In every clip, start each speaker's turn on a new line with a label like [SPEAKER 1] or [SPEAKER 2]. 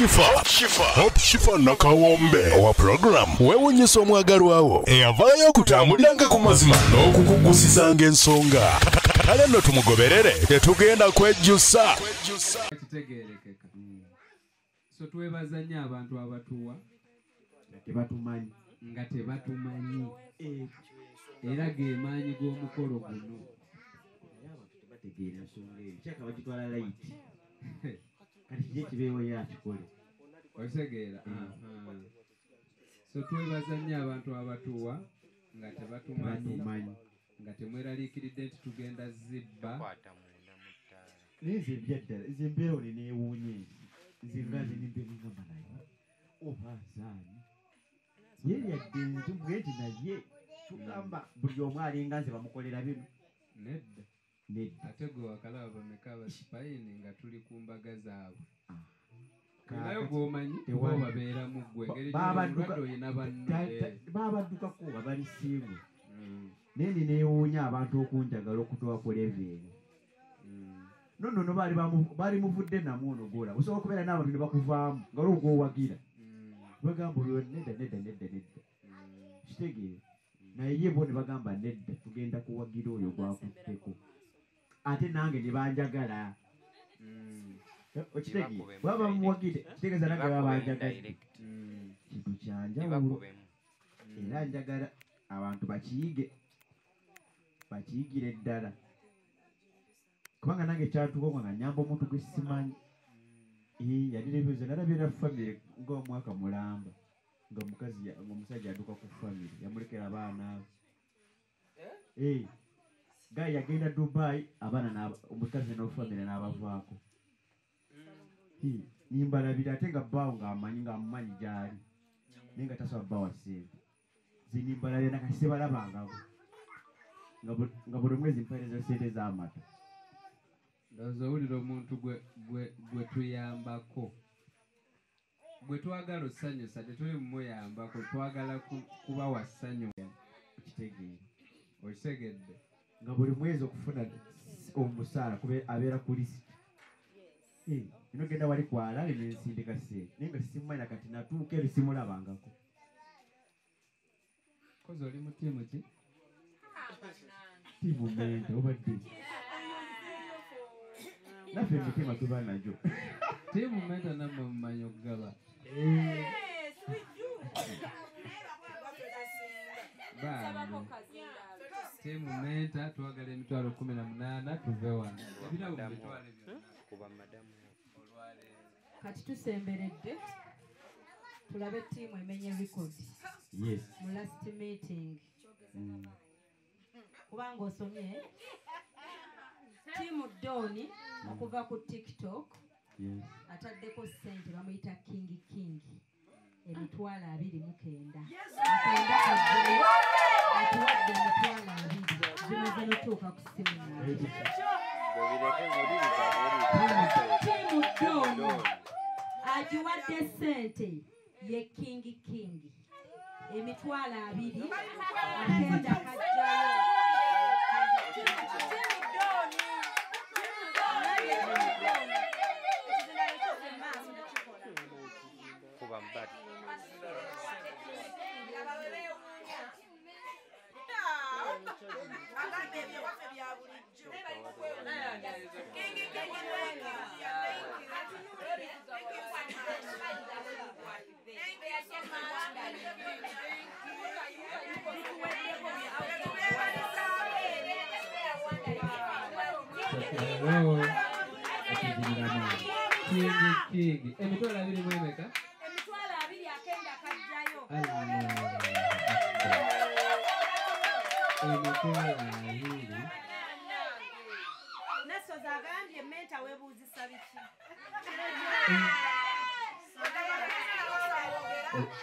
[SPEAKER 1] Hope Shifa nakawombe owa program wewunyisa omwagalwawo eyavaayo okutambuliranga ku mazima n'okukugusizanga ensonga kale nno tumugoberere tetugenda kwejjusa
[SPEAKER 2] kitegeerekeka so twebaza nnyo abantu abatuwa nga tebatumanyi era ge maanyi g'omukolo guno
[SPEAKER 3] bategeera ensonga eyo kyaka bagitwala layiti kati kije kibeewo yakikole
[SPEAKER 2] okitegeera so twebaza nnyo abantu abatuwa nga tebatumanyi nga temweraliikiridde nti tugenda zibba
[SPEAKER 3] naye nze ebyaddala nze embeera one neewuunye nze nga nenimbe ningamba naye oba azaani yeeyadde nzumbuge nti naye tugamba buli omu alinga nze bamukolera bino
[SPEAKER 2] nedda ate gwe wakalaba bameka abasipayini nga tuli ku mbaga zaabwe nayo gwomanyi oba babeeramu ggwe engeri gy'omulwadde oyina
[SPEAKER 3] babaddukako babalisiimu naye neneewuunya abantu okunjagala okutuwa ku leveeni nonono baali muvudde namu ono gola osobola okubeera n'abantu ne bakuvaamu nga lwo gwowagira bagamba olwo nedda kitegeere naye ye bo ne bagamba nedda tugenda kuwagira oyo gwakutteko ate nange ne banjagala okitegeere baba bamuwagire kitegeeza nange baba banjagadde kintu kyanjawulo era njagala abantu bakiyigire ddala kubanga nange kyatukoka nga nyamba omuntu gwe simanyi yadirebyose nalabye na famire ng'omwaka mulamba ng'omusajja adduka ku famire yamulekera abaana abo gayi yagenda Dubai abaana omukazi n'ofamire n'abavaako nimbalabira ate nga bbaawo ng'amumanyi gy'ali naye nga tasobola bbawa ssente zinimbalabira nakasi balabangako nga buli mwezi mpeereza ssente z'amata
[SPEAKER 2] ndowooza owulira omuntu gwe tuyambako gwe twagala osanyusa tetuli mumuyambako twagala kubawa ssanyu
[SPEAKER 3] okitegeere
[SPEAKER 2] okitegedde
[SPEAKER 3] nga buli mwezi okufuna omusaala abeera ku lisiti ino genda wali kwalaale nensindika ssente naye nga simumanyi kati natuuka eri simulabangako
[SPEAKER 2] kozi oli mu ttiimu ki
[SPEAKER 3] ttiimu mente obadde naffe emitima tuba nagyo
[SPEAKER 2] ttiimu mente nammwe mumanyi okugaba ttiimu menta twagala emitwalo 18 tuve wano ebirabo mubitwale byonna
[SPEAKER 4] kati tusemberedde tulabe ttiimu emenye record mu last meeting kubanga osomye ttiimu Doni okuva ku TikTok ataddeko ssente bamuyita King emitwalo 29 atuwadde emitwalo 2 zimaze n'otuuka ku ssimu ttiimu Doni agiwadde ssente ye King emitwalo 2 agenda kajjayo
[SPEAKER 2] King emitwalo 2 mwemeka
[SPEAKER 4] emitwalo 2 akenda kajjayo
[SPEAKER 2] emitwalo 2
[SPEAKER 4] nasoza agambye menta webuuzisa biki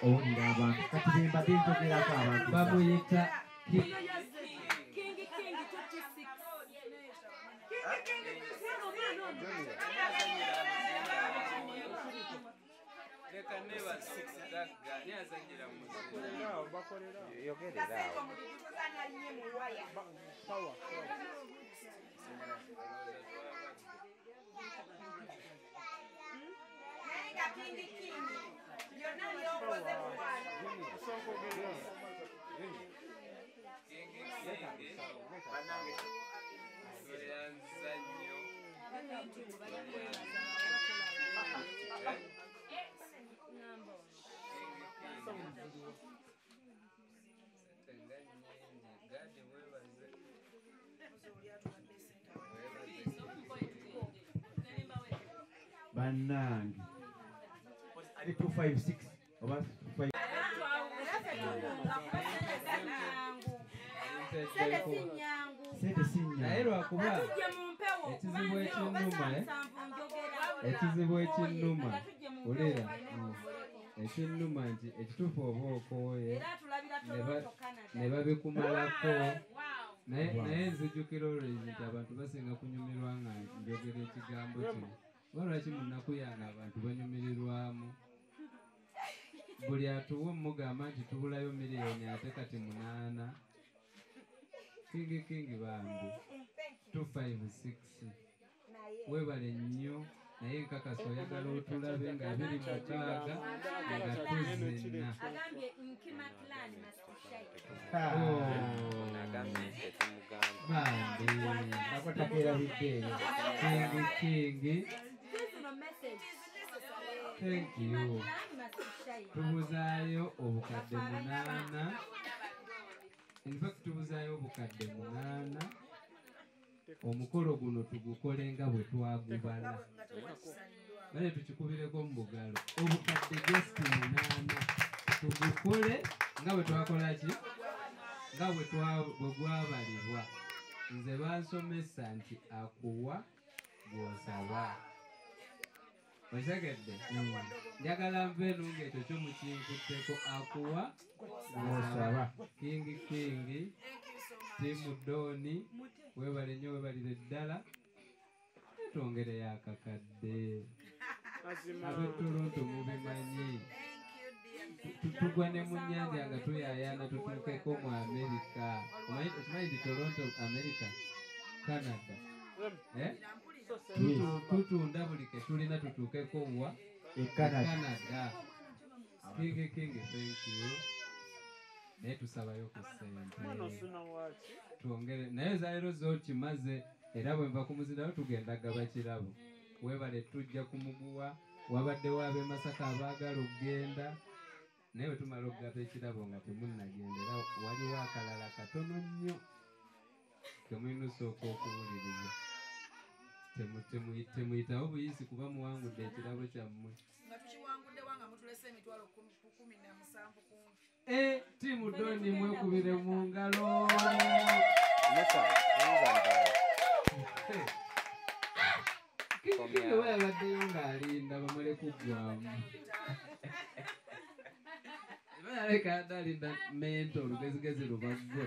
[SPEAKER 3] owulira abantu kati bembadde ntogerako abantu
[SPEAKER 2] bamuyita
[SPEAKER 3] Bannange ali 256 oba 256 sente sinyangu
[SPEAKER 2] naye lwakuba ekizibu ekinnuma olera ekinnuma nti ekituufu oba okooye ne babikumalako naye nzijukira olwezi nti abantu basinga kunyumirwa nga njogera ekigambo kino lwaki mu nnaku yange abantu banyumirirwamu buli atuwa mugamba nti tubulayo miliyoni ate kati 8 kingi bambi 256 webale nnyo naye nkakasa oyagala otulabe nga 26 nga tuzina bambi kingi thank you tubuzaayo obukadde 8 in fact tubuzaayo obukadde 8 omukolo guno tugukole nga bwe twagubala bale tukikubireko mu bugalo obukadde just 8 tugukole nga bwe twakola ki nga bwe gwabalibwa nze bansomesa nti akuwa gw'osaba osegedde njagala nveenu ng'ekyo kyomukinkutteko akuwa gw'osaba kingi timu doni webale nnyo webalire ddala twongereyo akakadde ab'etoronto mubimanyi tugwa ne mu nnyanja nga tuyaayaana tutuukeko mu amerika okimanyi nti toronto america canada tutunda buli ke tulina tutuukeko wa canada kingi thank you naye tusabayo ku ssente twongere naye zalero zokimaze era bwe nva ku muzirayo tugenda gaba kirabo webale tujja kumuguwa wabaddewo ab'e Masaka abaagala okugenda naye bwe tumala okugaba ekirabo nga temunnagenda era waliwo akalala katono nnyo temulina osooka okuwuliriza temuyitawo buyisi kuba muwangudde ekirabo kyammwe timu doni mwekubire mu ngalo kiki weyabaddeyo ng'alinda bamale kuggwamu baleka adalinda mento olugezigezi lubaggo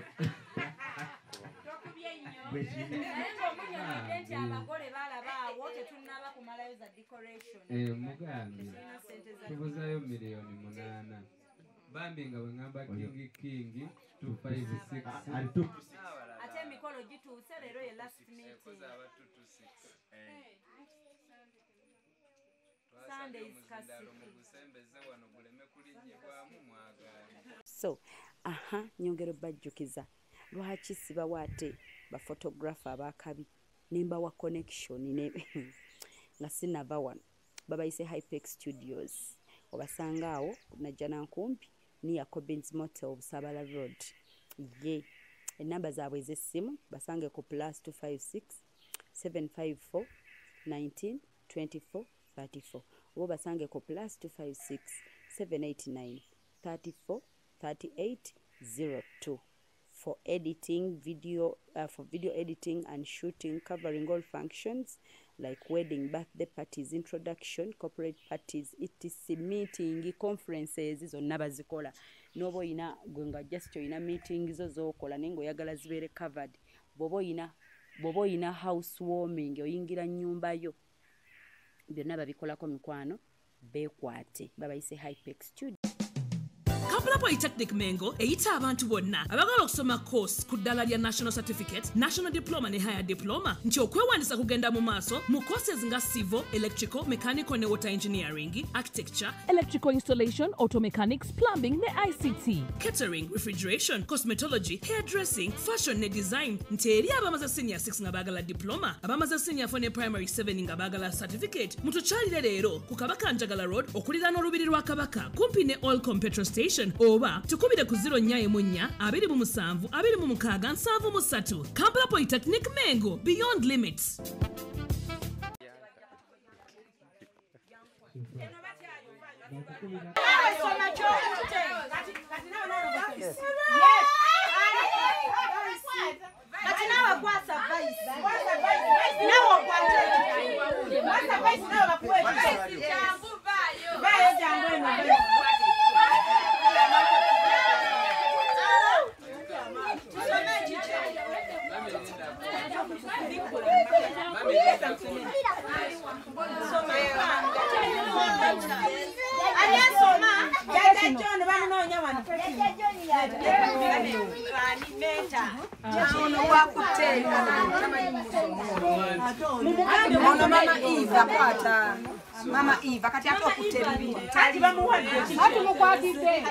[SPEAKER 2] mugambi tubuzayo miliyoni 8 bambi nga bwe ngamba kingi 256
[SPEAKER 5] ate emikolo gituuse leero ye last meeting
[SPEAKER 6] so nyongero bajjukiza lwaki sibawo ate bafotografa abakabi nembawa connection nga sinava wano babayise Hypex Studios obasanga awo najja nankumpi niya Cobbins Motel Obusabala Road ye enamba zaabwe ez'essimu basange ku +256 754 19 24 34 oba basange ku +256 789 34 38 02 for editing video editing and shooting, covering all functions like wedding, birthday parties, introduction, corporate parties, etc, meeting, conferences zonna bazikola nobo oyina gwenga just oyina meeting zo zokola nengo oyagala zibeere covered bobo oyina housewarming oyingira nnyumba yo byonna babikolako mikwano beekwate babayise Hypex Studio.
[SPEAKER 7] Kampala Polytechnic Mengo eyita abantu bonna abagala okusoma course ku ddala lya National Certificate, National Diploma ne Higher Diploma nti okwewandisa kugenda mu maaso mu courses nga Civil, Electrical, Mechanical ne Water Engineering, Architecture, Electrical Installation, Auto Mechanics, Plumbing ne ICT, Catering, Refrigeration, Cosmetology, Hairdressing, Fashion ne Design nti eri abamaze Senior 6 nga baagala Diploma, abamaze Senior 4 ne Primary 7 nga baagala Certificate, mutukyalire leero ku Kabaka Njagala Road okuliraana olubiri lwa Kabaka kumpi ne Olcom Petrol Station oba tukubire ku 0-4-2-27-26-7. Kampala Polytechnic Mengo, beyond limits.
[SPEAKER 8] Mama Eva kati atokutte bibiri
[SPEAKER 4] kati bamuwadde kati mukwatidde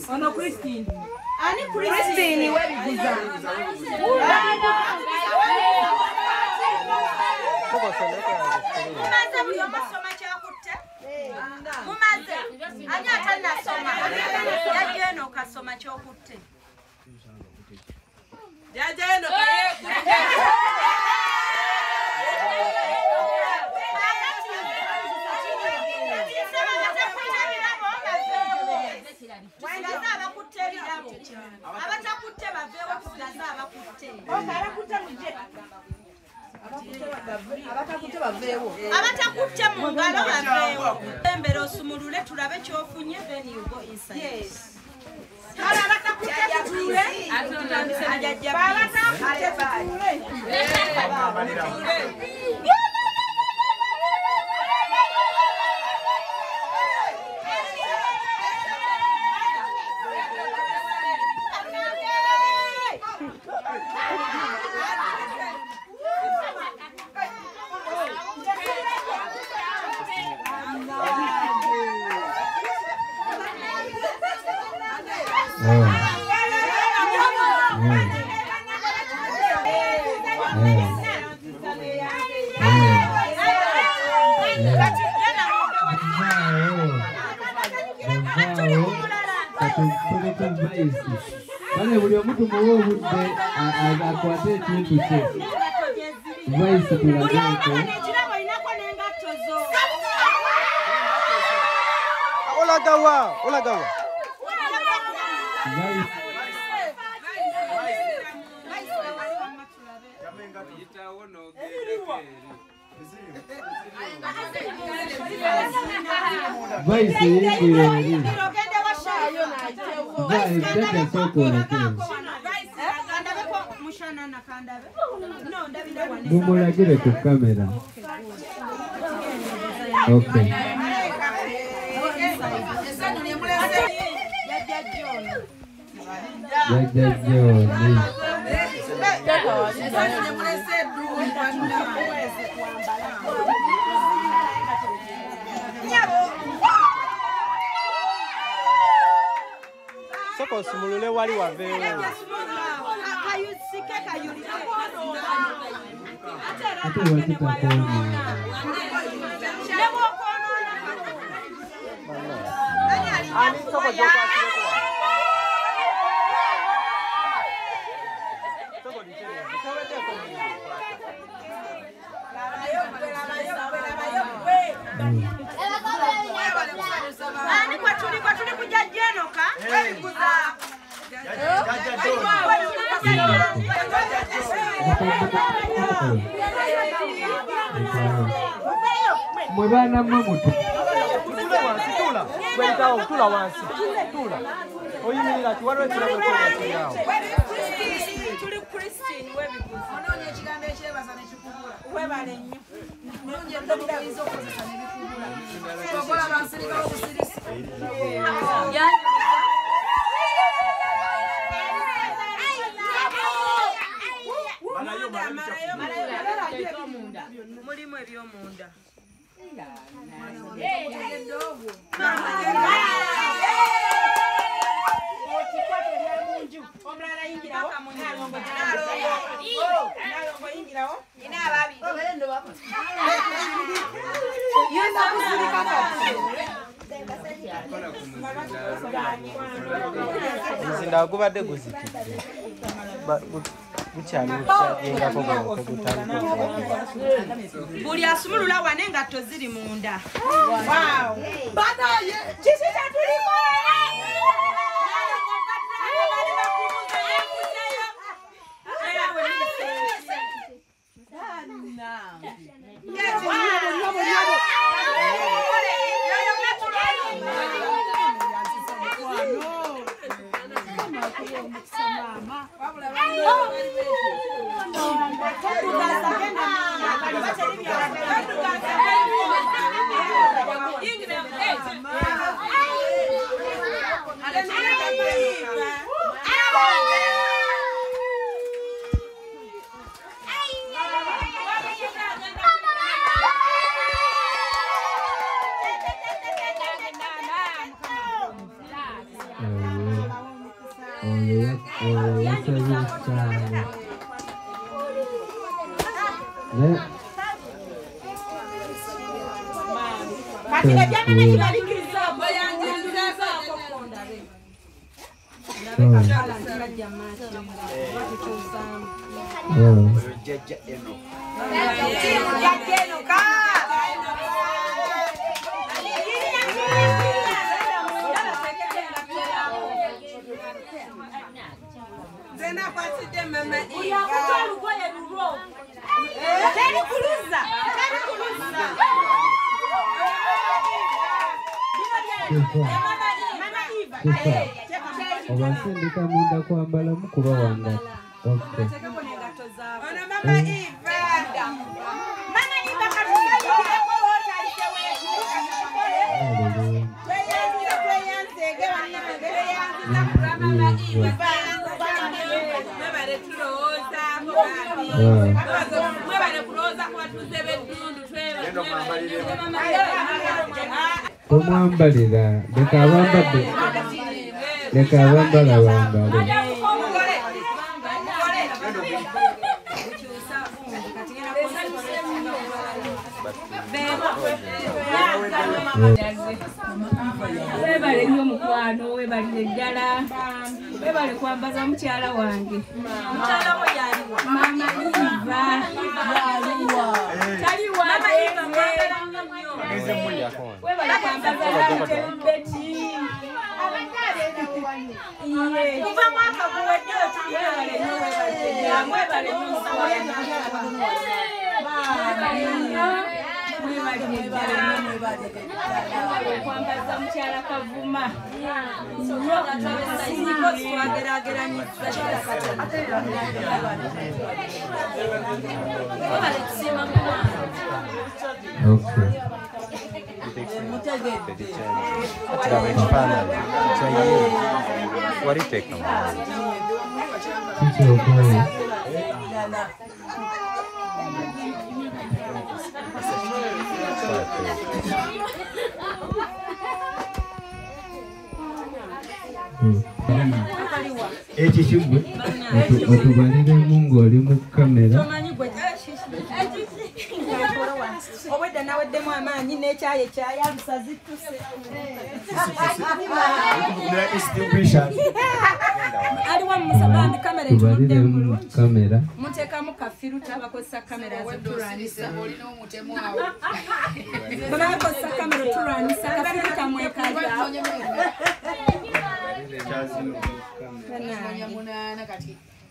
[SPEAKER 4] ono Christine ani Christine webiguza mumaze buli omusoma kyakutte mumaze ani atanasoma yajeno kasoma kyokutte Jajeno abatakutte baveewo kugaza abakutte abatakutte mu ngalo baveewo embere osumulule tulabe kyofunye then you go inside. Yes.
[SPEAKER 2] Bale buli omuntu muwe obudde akwate ekintu kye. Vaisi tulageko.
[SPEAKER 9] Olagawa.
[SPEAKER 2] Vaisi yingire. Mumulagire ku kamera. Okay.
[SPEAKER 9] Soko simulule wali waveewo.
[SPEAKER 2] Mwana mamutu.
[SPEAKER 9] Tula wansi. Tula. Oyimirira kiwalwe kirabo kyo.
[SPEAKER 8] Tuli Christine webikuza. Ononye ekigambo ekyebaza ne kikubula.
[SPEAKER 4] Kwebale nnyo. Mulimu ebyomunda.
[SPEAKER 9] Muzinda gubadde guzikidde. Bukyalingako gutandika.
[SPEAKER 4] Buli asumulula wane engatto ziri munda. Banaye kiki kyatuliko?
[SPEAKER 2] Obasindika munda kwambala mukuba wanga. Okay. Tomwambalira leka abambadde leka abambala bambale.
[SPEAKER 10] Webale nnyo mukwano, webalire ddala, webale kwambaza mukyala wange.
[SPEAKER 4] Mukyala wo yaliwa?
[SPEAKER 10] Mama Iva. Taliwa. Webale kwambaza Lante Beti.
[SPEAKER 4] Kuva mwaka guwedde
[SPEAKER 10] webale nnyo webale nnyo kwambaza mukyala Kavuma.
[SPEAKER 2] Ekisibwe otubaliremu ng'oli mu kamera.
[SPEAKER 4] Obwedda naweddemu amaanyi n'ekyayi ekyayalusa zittuse. Aliwo mumusabambi kamera
[SPEAKER 2] Tubalire mu kamera.
[SPEAKER 4] muteekamu kafiruta bakozesa kamera zitulwanyisa. Bwe bakozesa kamera tulwanyisa kafiruta mwekaza.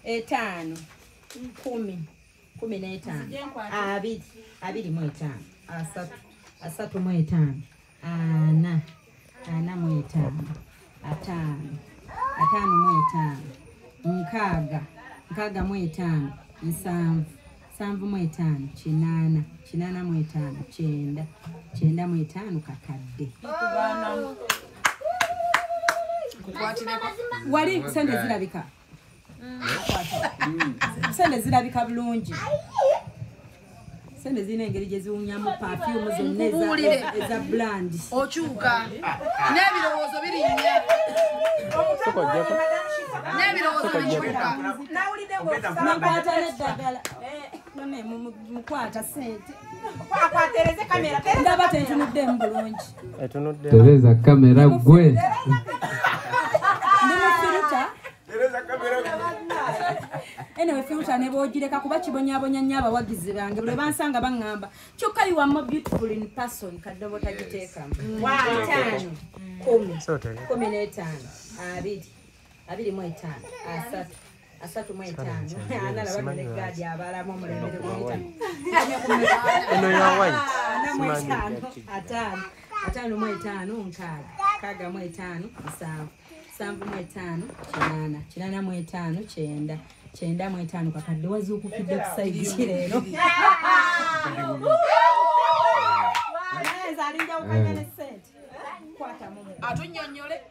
[SPEAKER 4] Etaano, 10, 15, 25, 35, 40, 45, 50, 55, 60, 65, 70,
[SPEAKER 11] 75 kinana 85 kyenda 95 kakadde wali sente zirabika sente zirabika bulungi sente zina engeri gye ziwunyamu perfume zonna eza brand
[SPEAKER 8] okyuka n'ebirowoozo birinnya n'ebirowoozo bikyuka
[SPEAKER 11] nakwata n'eddagala none mukwata sente
[SPEAKER 8] tereze kamera
[SPEAKER 11] ndaba tentunuddemu bulungi
[SPEAKER 2] tereza kamera gwe
[SPEAKER 11] ndi mufirita anyway filter ne boogireka kuba kibonyabonya nnyo abawagizi bange bwe bansanga baŋŋamba kyokka you are more beautiful in person kaddobo tagiteekamu 5 10 15 25 35 anala badde gadi abalamu omulembere gwita
[SPEAKER 9] eno yawayi
[SPEAKER 11] atano mu 5 nkaaga kaaga mu 5 musanvu 75 kinana mu 5 kyenda 95 kakadde wazuukukidde ku sayidi kireero
[SPEAKER 8] atunnyonnyole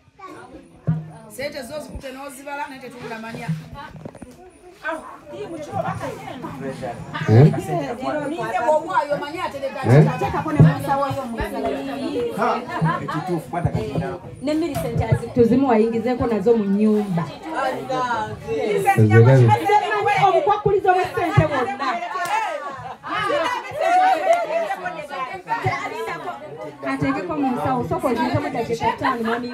[SPEAKER 8] sente zozikute n'ozibala naye tetulamanya
[SPEAKER 11] tuzimuwayingizeeko nazo mu nyumba obukwakulizo bw'essente bwonna ateekeko mu nsawo sooka oziizemu eddakiika 5 mwami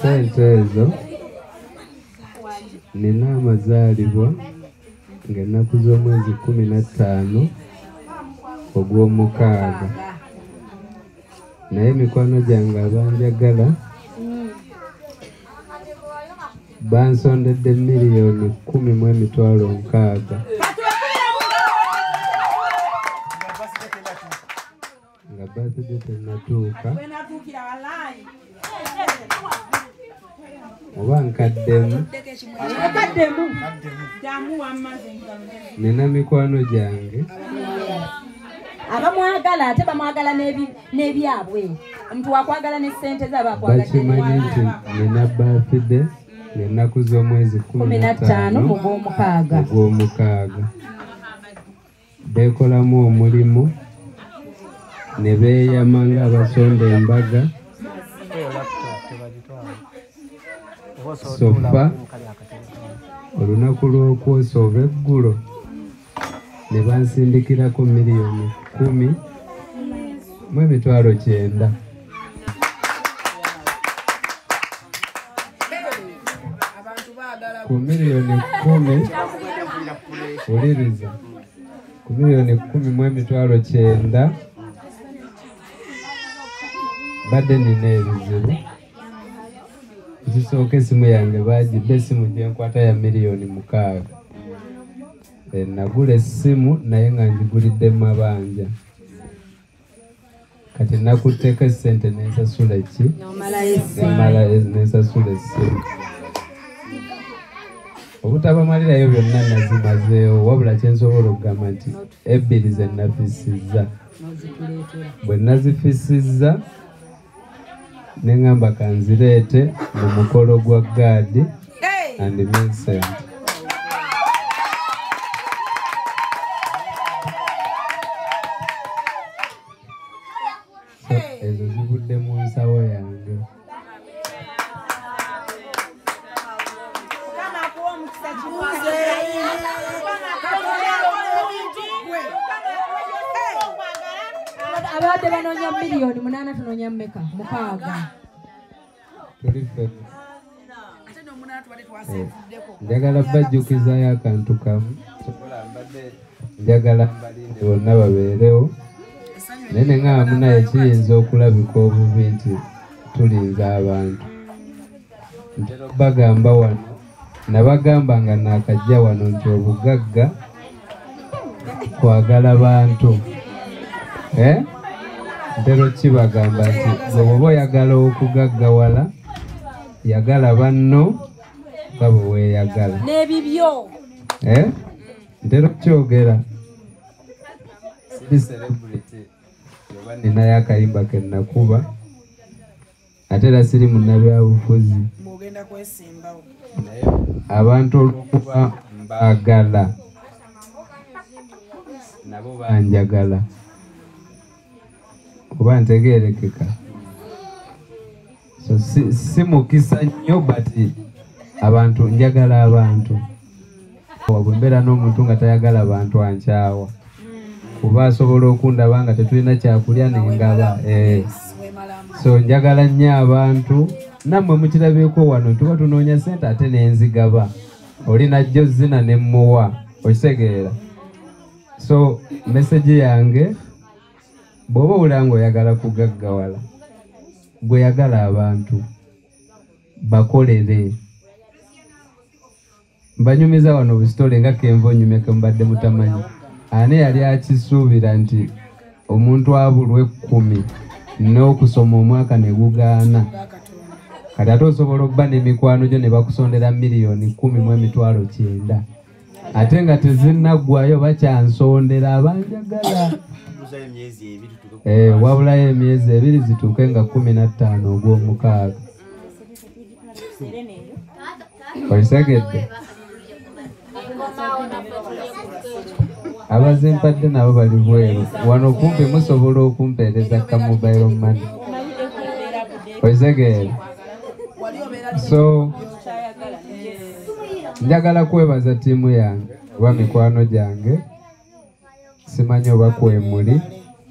[SPEAKER 2] sente ezo nina amazaalibwa ng'ennaku z'omwezi 15 ogw'omukaaga naye mikwano gyange abanjagala bansondedde miliyoni 10,600 nga birthday tennatuuka oba nkaddemu nina mikwano gyange
[SPEAKER 11] abamwagala ate bamwagala n'ebyabwe omuntu wakwagala n'essente
[SPEAKER 2] bakimanyi nti nina birthday ng'ennaku z'omwezi 15 ogw'omukaaga beekolamu omulimu ne beeyama ng'abasonda embaga sofa olunaku lw'okwosa oba eggulo ne bansindikirako miliyoni 10,900 ku miliyoni 10 uliriza ku miliyoni 10,900 badde nina ebizibu ekisooka esimu yange baagidde esimu gyenkwata ya miliyoni 6 nagula essimu naye nga njigulidde mu mabanja kati nakutteko essente nensasula ki nensasula essimu obutabamalirayo byonna nazimazeewo wabula kyensobola okugamba nti ebbiri ze nafisizza bwe nazifisizza neŋŋamba kanzireete mu mukolo gwa gaadi and Vincent. So ezo zivudde mu nsawo yange.
[SPEAKER 11] Abadde banoonya miliyoni 8 tunoonya mmeka 6. Njagala bajjukizayo akantu kamu. Njagala mbalinde bonna babeerewo. Naye ne ng'amu naye kiyinza okulabika obubi nti tulinza abantu. Ntera bagamba wano nabagamba nga naakajja wano nti obugagga kwagala bantu. Ntero kibagamba nti bw'oba oyagala okugaggawala yagala banno nga bwe weeyagala
[SPEAKER 6] n'ebibyo
[SPEAKER 11] ntera okukyogera siri celebrity oba ninayo akayimba ke nakuba ate era siri munnabyabufuzi abantu olwokuba mbaagala nabo banjagala oba ntegeerekeka so si mukisa nnyo but abantu njagala abantu bwe mbeera n'omuntu nga tayagala abantu ankyawa kuba asobola okundaba nga tetulina kyakulya nengaba so njagala nnyo abantu nammwe mukirabyeko wano tuba tunoonya sente ate nenzigaba olina jjo zina nemmuwa okitegeera so meseji yange bw'oba owulira ng'oyagala kugaggawala gwe yagala abantu bakolere mbanyumiza wano busitole nga kenva onyumye kemubadde mutamanyi ani yali akisuubira nti omuntu abulwe 10 n'okusoma omwaka ne gugaana kati ate osobola okuba n'emikwano gyo ne bakusondera $1,10,900 ate nga tezinnaggwayo bakyansondera abanjagala wabulayo emyezi 2 zituuke nga 15 ogw'omukaaga olisegedde abazimpadde nabo bali bweru wano kumpi musobola okumpeereza ka mobile money olisegedde so njagala kwebaza ttiimu yange oba mikwano gyange simanyi oba kwemuli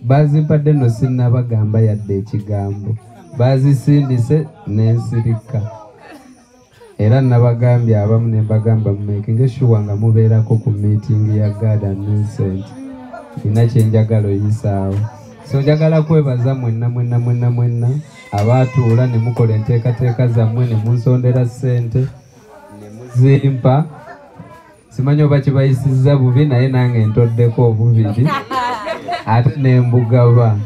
[SPEAKER 11] bazimpadde no sinnabagamba yadde ekigambo bazisindise n'ensirika era nabagambye abamu ne mbagamba mumekinge sure nga mubeerako ku meeting ya Garden Vincent ina kyenjagala oyisaawo so njagala kwebaza mwenna abaatuula ne mukola enteekateeka zammwe ne munsondera ssente ne muzimpa simanyi oba kibayisizza bubi naye nange ntoddeko obubiri ate nembugaba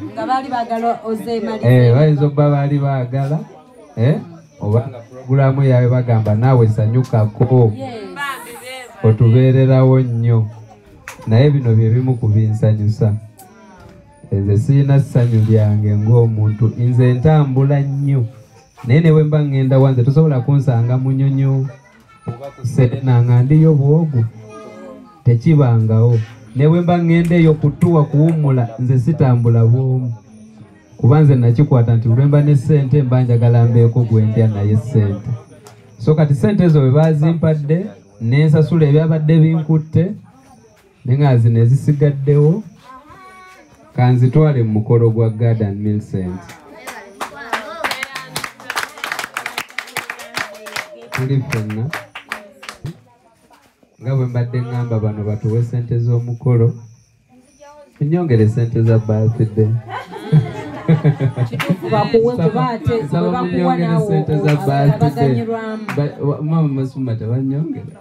[SPEAKER 11] bayinza okuba baali baagala obanga puroguramu yawe bagamba naawe sanyukako otubeererawo nnyo naye bino bye bimu ku binsanyusa nze sirina ssanyu lyange ng'omuntu nze ntambula nnyo naye ne bwe mba ŋŋenda wanze tosobola kunsanga munyonyo oba ku Serena nga ndiyo bwogu tekibangawo ne bwe mba ŋŋenda eyo kutuwa kuwummula nze sitambula bwomu kuba nze nakikwata nti lwemba ne ssente mba njagala mbeeko gwendya naye ssente so kati ssente ezo bwe bazimpadde nensasula ebyabadde binkutte nenga zino ezisigaddewo kanzitwale mu mukolo gwa Garden Vincent tuli ffenna nga bwe mbadde ŋŋamba bano batuwe ssente z'omukolo tunyongere ssente za birthday mama Masuma tebanyongere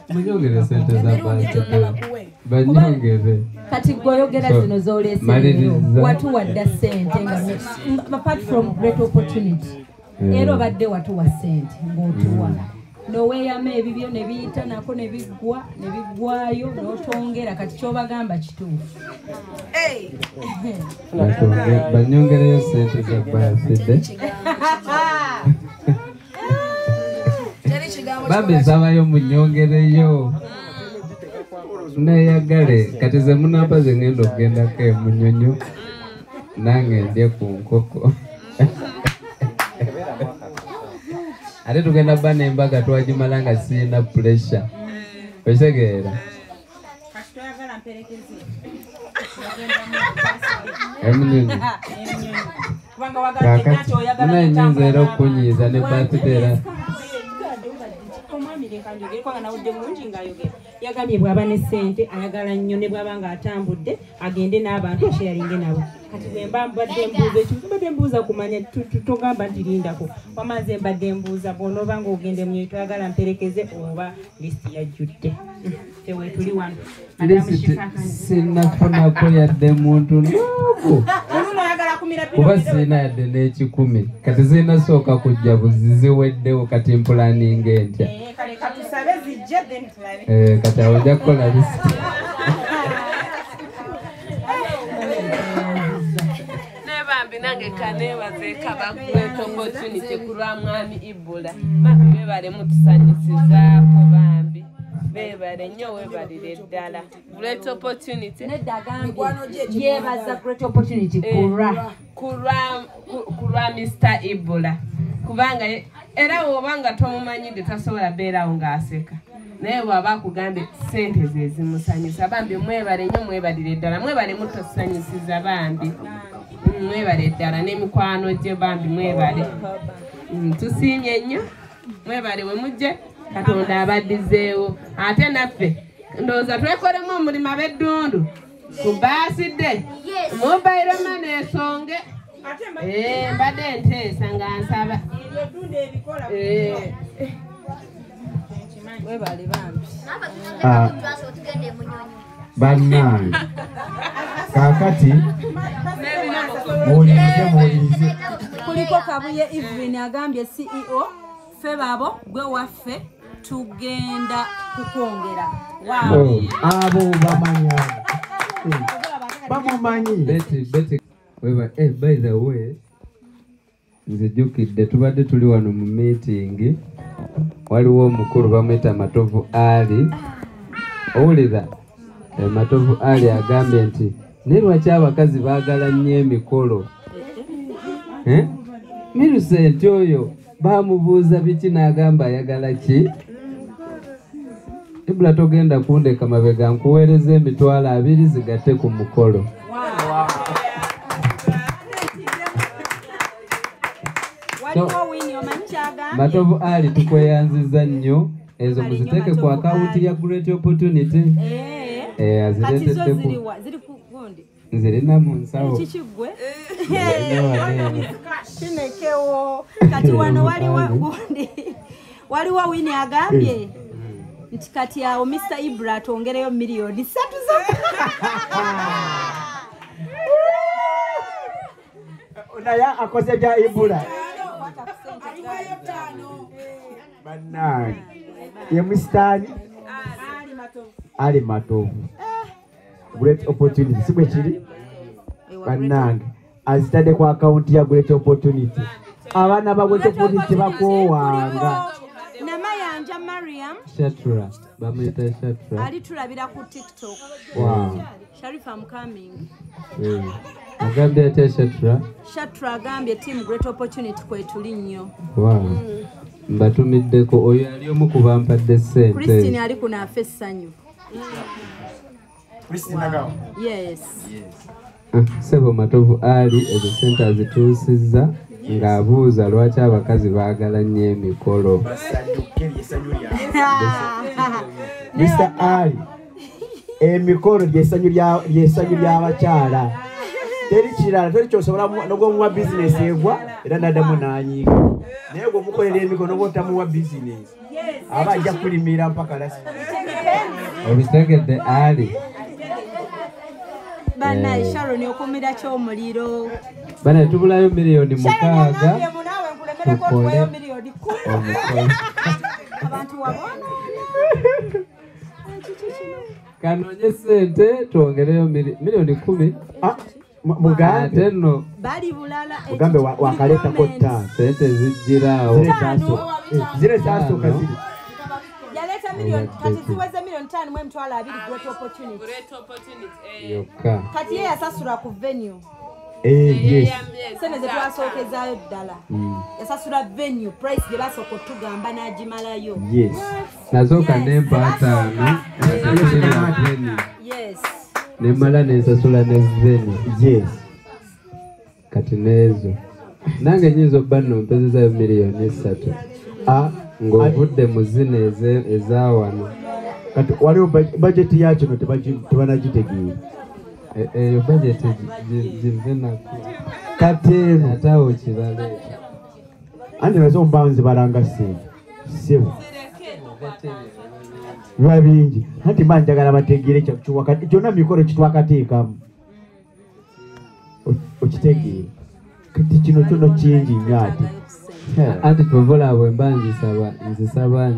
[SPEAKER 11] munyongere sente za birthday banyongere
[SPEAKER 10] kati goyogera zino z'oleese watuwadda ssente nga apart from great opportunity era obadde watuwa ssente ng'otuwa noweeyama ebibyo ne biyita nako ne biggwayo n'otongera kati kyobagamba kituufu
[SPEAKER 11] banyongereyo ssente za birthday babisabayo munyongereyo neyagale kati ze munamba ze ngenda okugendako emunyonyo nange ndye ku nkoko ate tugenda bba n'embaga twagimala nga sirina pressure okitegeera emunyonyo munayinza era okukunyiiza ne birthday
[SPEAKER 10] yagambye bw'aba ne ssente ayagala nnyo ne bw'aba nga atambudde agende n'abantu asheyalinge nabo kati bwe mba mbadde mbuuza ekintu mbadde mbuuza kumanya togamba nti lindako wamaze mbadde mbuuza bw'onooba ng'ogende mu toyagala mperekeze oba lisiti yajjudde tewetuli wano
[SPEAKER 11] sinnaffunako yadde muntu noobu kuba siina yadde n'ekikumi kati zinasooka kujja buziziweddewo kati mpulaninga entya kati awo ojja kukola lisiti
[SPEAKER 12] nebambi nange kanebaze kabagweka opportunity kulwa mwami Ibula bebale mutusanyisizaako bambi bebale nnyo webalire ddala great opportunity
[SPEAKER 6] yebaza great opportunity
[SPEAKER 12] kulwa Mr. Ibula kubanga era wobanga tomumanyidde tasobola beerawo ng'aseka naye bw'aba akugambye ssente ze zimusanyusa bambi mwebale nnyo mwebalire ddala mwebale mutosanyusiza bambi mwebale ddala n'emikwano gye bambi mwebale tusiimye nnyo mwebale we mujje Katonda abaddizeewo ate naffe ndowooza twekolemu omulimu ab'eddundu kubaasidde mobile money esonge mbadde nteesa nga nsaba
[SPEAKER 6] webale bambi
[SPEAKER 3] bannange kaakati muwulirize
[SPEAKER 6] kuliko Kabuye Evelyn agambye CEO ffe babo gwe waffe tugenda kukwongera
[SPEAKER 3] abo bamanya bamumanyi
[SPEAKER 11] Betty by the way nzijjukidde tubadde tuli wano mu meeting waliwo omukulu bamwita Matovu Ali owulira Matovu Ali agambye nti ne lwaki abakazi baagala nnyo emikolo Millicent oyo bamubuuza biki n'agamba ayagala ki Ibula togenda kundeka mabega nkuweereza emitwalo 2 zigatte ku mukolo Matovu Ali tukweyanziza nnyo ezo muziteeke ku akawunti ya Great Opportunity azireetedde ku nzirina mu nsawo
[SPEAKER 6] kinekewo kati wano waliwo Wini agambye nti kati awo Mr. Ibula atongereyo miliyoni 3
[SPEAKER 3] naye akoze bya Ibula bannange ye Mr. Ali Matovu Great Opportunity sigwe kiri bannange azitadde ku akawunti ya Great Opportunity abaana ba Great Opportunity bakoowanga
[SPEAKER 6] Namayanja Mariam
[SPEAKER 11] Shatra bamwita Shatra
[SPEAKER 6] ali tulabira ku TikTok Sharifa I'm coming
[SPEAKER 11] agambye atya
[SPEAKER 6] Shatra agambye team Great Opportunity kwetuli nnyo
[SPEAKER 11] mbatumiddeko oyo ali omu ku bampadde ssente
[SPEAKER 6] Christine ali kunaafe essanyu
[SPEAKER 3] Christine agawo
[SPEAKER 6] yes
[SPEAKER 11] Sebo Matovu Ali ezo ssente azituusizza ng'abuuza lwaki abakazi baagala nnyo emikolo
[SPEAKER 3] Mr. Ali emikolo lyessanyu ly'abakyala teri kirala teri kyosobola n'ogwomuwa bizinesi egwa era naddamu n'anyiiga naye gwemukolera emikono bwotamuwa bizinesi aba ajja kulimira mpaka lasi
[SPEAKER 11] obitegedde Ali
[SPEAKER 6] bana Sharon okumira ky'omuliro
[SPEAKER 11] bana tubulayo miliyoni 6 tukole
[SPEAKER 6] abantu wabona
[SPEAKER 11] kanonye sente tuongereyo miliyoni 10
[SPEAKER 3] mugambe
[SPEAKER 11] no
[SPEAKER 6] bali bulala
[SPEAKER 3] mugambe wakaleta ko 5
[SPEAKER 11] sente zijjirawo
[SPEAKER 3] zile taso kazili
[SPEAKER 6] yaleta milioni kati siweze milioni 5 mwe mtwala 2 Great Opportunity
[SPEAKER 11] yoka
[SPEAKER 6] kati yeye asasura ku venue
[SPEAKER 3] yes
[SPEAKER 6] sene zetu asookezaayo ddala yasasula venue price gye basooka otugamba n'agimalayo
[SPEAKER 3] yes
[SPEAKER 11] nasooka nempa 5
[SPEAKER 6] yes
[SPEAKER 11] nemala nensasula ne venue
[SPEAKER 3] yes
[SPEAKER 11] kati nezo nange nyinza obba nompezezayo miliyoni 3 ng'ovudde mu zino ezawano
[SPEAKER 3] kati waliwo bajeti yakyo tebanagitegeera
[SPEAKER 11] eyo bajeti givenaku
[SPEAKER 3] kati eno
[SPEAKER 11] atawo kirale
[SPEAKER 3] anti nazo ombanzi balanga sebo biba bingi anti mba njagala bategeere kyonna mikolo kitwakateekamu okitegeera kati kino kyono kingi nnyo ate
[SPEAKER 11] anti tovola bwe mba nzisaba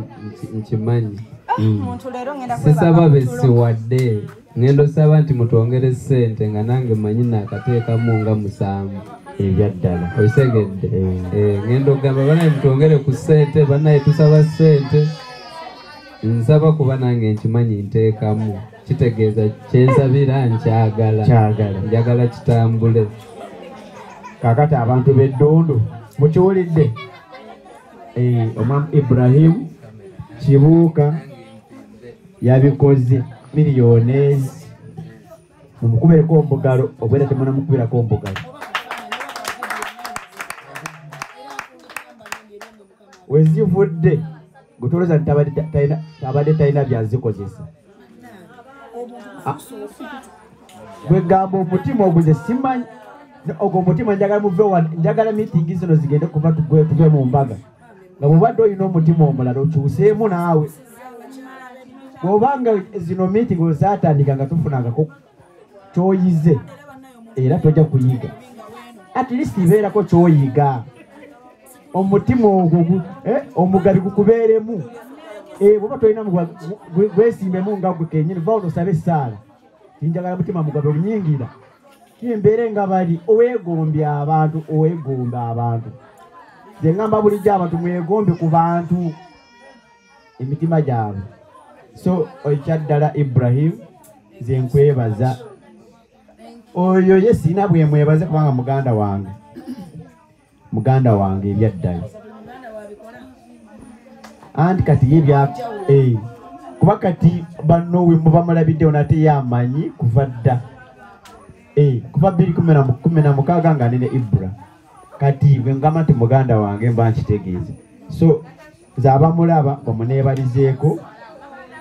[SPEAKER 11] nkimanyi sisaba besiwadde ngendo osaba nti mutwongere ssente nga nange manyi naakateekamu nga 7
[SPEAKER 3] ebyaddala
[SPEAKER 11] okitegedde ngendo ogamba banaye mutwongere ku ssente banaye tusaba ssente nsaba kuba nange nkimanyi nteekamu kitegeeza kyensabira njagala kitambule.
[SPEAKER 3] Kakati abantu b'Eddondo mukiwulidde omwami Ibrahim Kibuuka yabikoze miliyoni mumukubereko omugalo obwera temunamukubirako omugalo wezivudde gutoloza tabadde talina byazikozesa gwegamba omutima oguze simanyi ogwo omutima njagala muve wano njagala miitingi zino zigende kuva tuve mu mbaga nga bwobadde olina omutima omulala okyuseemu naawe bwobanga zino miitingi ozatandika nga tufunangako kyoyize era tojja kuyiga at least ibeerako kyoyiga omutima ogwo omugabi gukubeeremu bwoba tolina gwesimbemu nga gwe kenyini va ono osabe essaala tinjagala mutima mugabi omunyingira kimbeere nga bali oweegombye abantu nze ngamba bulijjo abantu mwegombe ku bantu emitima gyabwe so ekyaddala Ibrahim nze nkwebaza oyo ye sina bwe mwebaze kubanga muganda wange ebyaddala anti kati ye kuba kati banno we muba mulabiddewo nate yamanyi kuva dda kuva 2016 nga nene Ibra kati bwe ngamba nti muganda wange mba nkitegeeza so nze abamulaba bamuneebalizeeko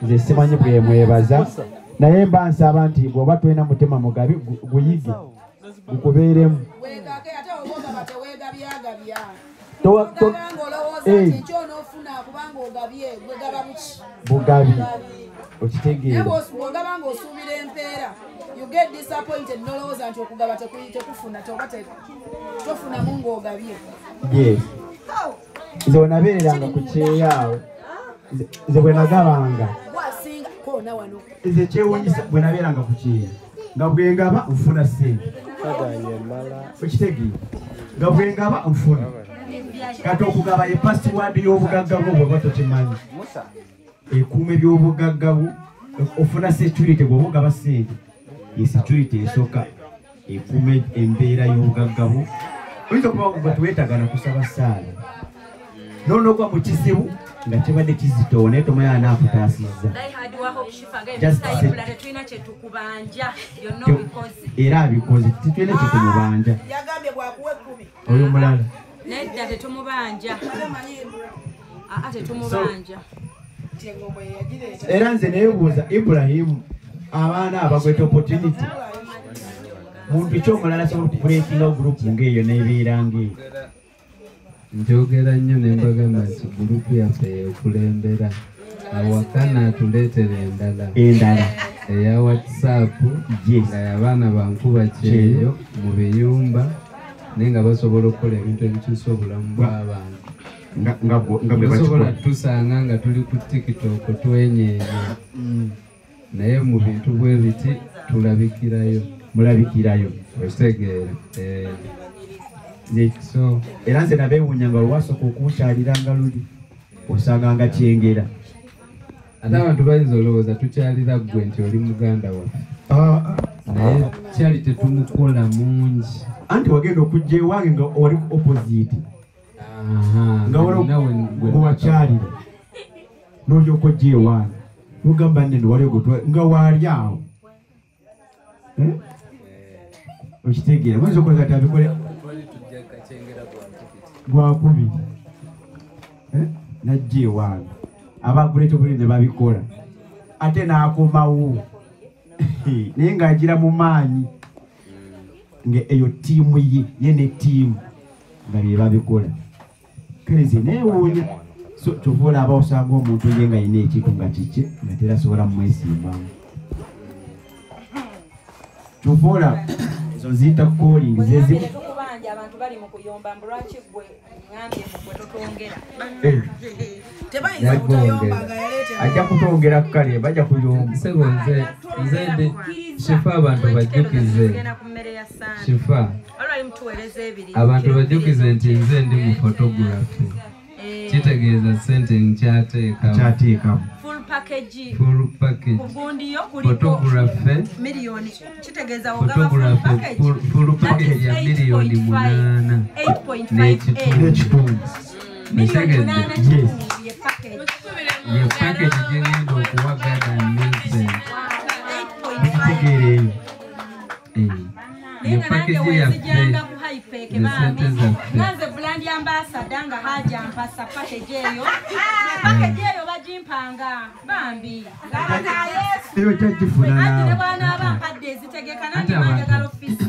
[SPEAKER 3] nze simanyi bwe mwebaza naye mba nsaba nti bw'oba tulina mutima mugabi guyige gukubeeremu bugabi okitegeera
[SPEAKER 8] bw'ogabanga osuubira empeera you get disappointed nolowooza nti okugaba tekufuna tofunamu ng'ogabye
[SPEAKER 3] nze wenabeereranga ku kyeyaawo nze bwe nagabanga nze kyewunyisa bwe nabeeranga ku kyeya nga bwe ngaba nfuna ssente okitegeera nga bwe ngaba nfuna kati okugaba ye pasiwaadi y'obugagga bwo bweba tokimanyi ekuuma eby'obugagga bwo ofuna security bw'oba ogaba ssente ye security esooka ekuuma embeera y'obugagga bwo oyinza okuba nga tuweetagana kusaba ssaala noonogwa mu kizibu nga kibadde kizitowo naye tomanyi anaakutaasizza era abikoze titulina kyetumubanja oyo mulala
[SPEAKER 4] nedda tetumubanja tetumubanja
[SPEAKER 3] era nze neebuuza Ibrahimu abaana abagweta opportunity muntu kyomulala sobola okubuleekinga gurupu ng'eyo neebeera ng'eyo
[SPEAKER 11] njogera nnyo nembagamba nti gurupu yaffe ekulembera awakana atuleetera endala eya WhatsApp nga y'abaana bankuba kyeyo mu biyumba naye nga basobola okukola ebintu ebikyusa obulamu bw'abantu basobola tusanga nga tuli ku TikTok twenyeenya naye mu bintu bwe biti mulabikirayo okitegeera
[SPEAKER 3] so era nze nabeewuunya nga olwasooka okukyaliranga luli osanganga kyengera
[SPEAKER 11] ate abantu bayinza olowooza tukyalira ggwe nti oli muganda waffe naye kyali tetumukola mungi
[SPEAKER 3] anti wagenda okujja ewange nga oli opposite nga wakyalira n'olyoka ojja ewange nogamba nene wali nga waali awo okitegeera mwinza okola tabikole gwakubiri najja ewange abaguleta obuli ne babikola ate n'akomawo naye ng'agira mu maanyi nga eyo ttiimu ye ne ttiimu nga bye babikola kale nze neewuunya so kyova olaba osanga omuntu ye nga yina ekintu nga kikye nga terasobola mumwesimbamu kyova olaba ezo ziyita calling zezi
[SPEAKER 4] tukubanja abantu bali mu kuyomba lwaki gwe ngambye mugwe totwongera
[SPEAKER 3] tebayinza kutayomba ajja kutwongera kale bajja kuyomba
[SPEAKER 11] sebo nze ndi shifa abantu bajjukize shifa abantu bajjukize nti nze ndi mu photography kitegeeza sente nkyateekamu
[SPEAKER 4] full package
[SPEAKER 11] photography
[SPEAKER 4] milioni kitegeeza
[SPEAKER 11] full package ya milioni 8 n'ekitundu
[SPEAKER 4] milioni 8
[SPEAKER 11] ye package gyengenda okuwa garden Millicent
[SPEAKER 3] mukitegeereyo
[SPEAKER 11] ye package yaffe nesente zaffe
[SPEAKER 4] naze brand ambassador nga haja mpasa package eyo bajimpanga bambi
[SPEAKER 3] eyo kyagifuna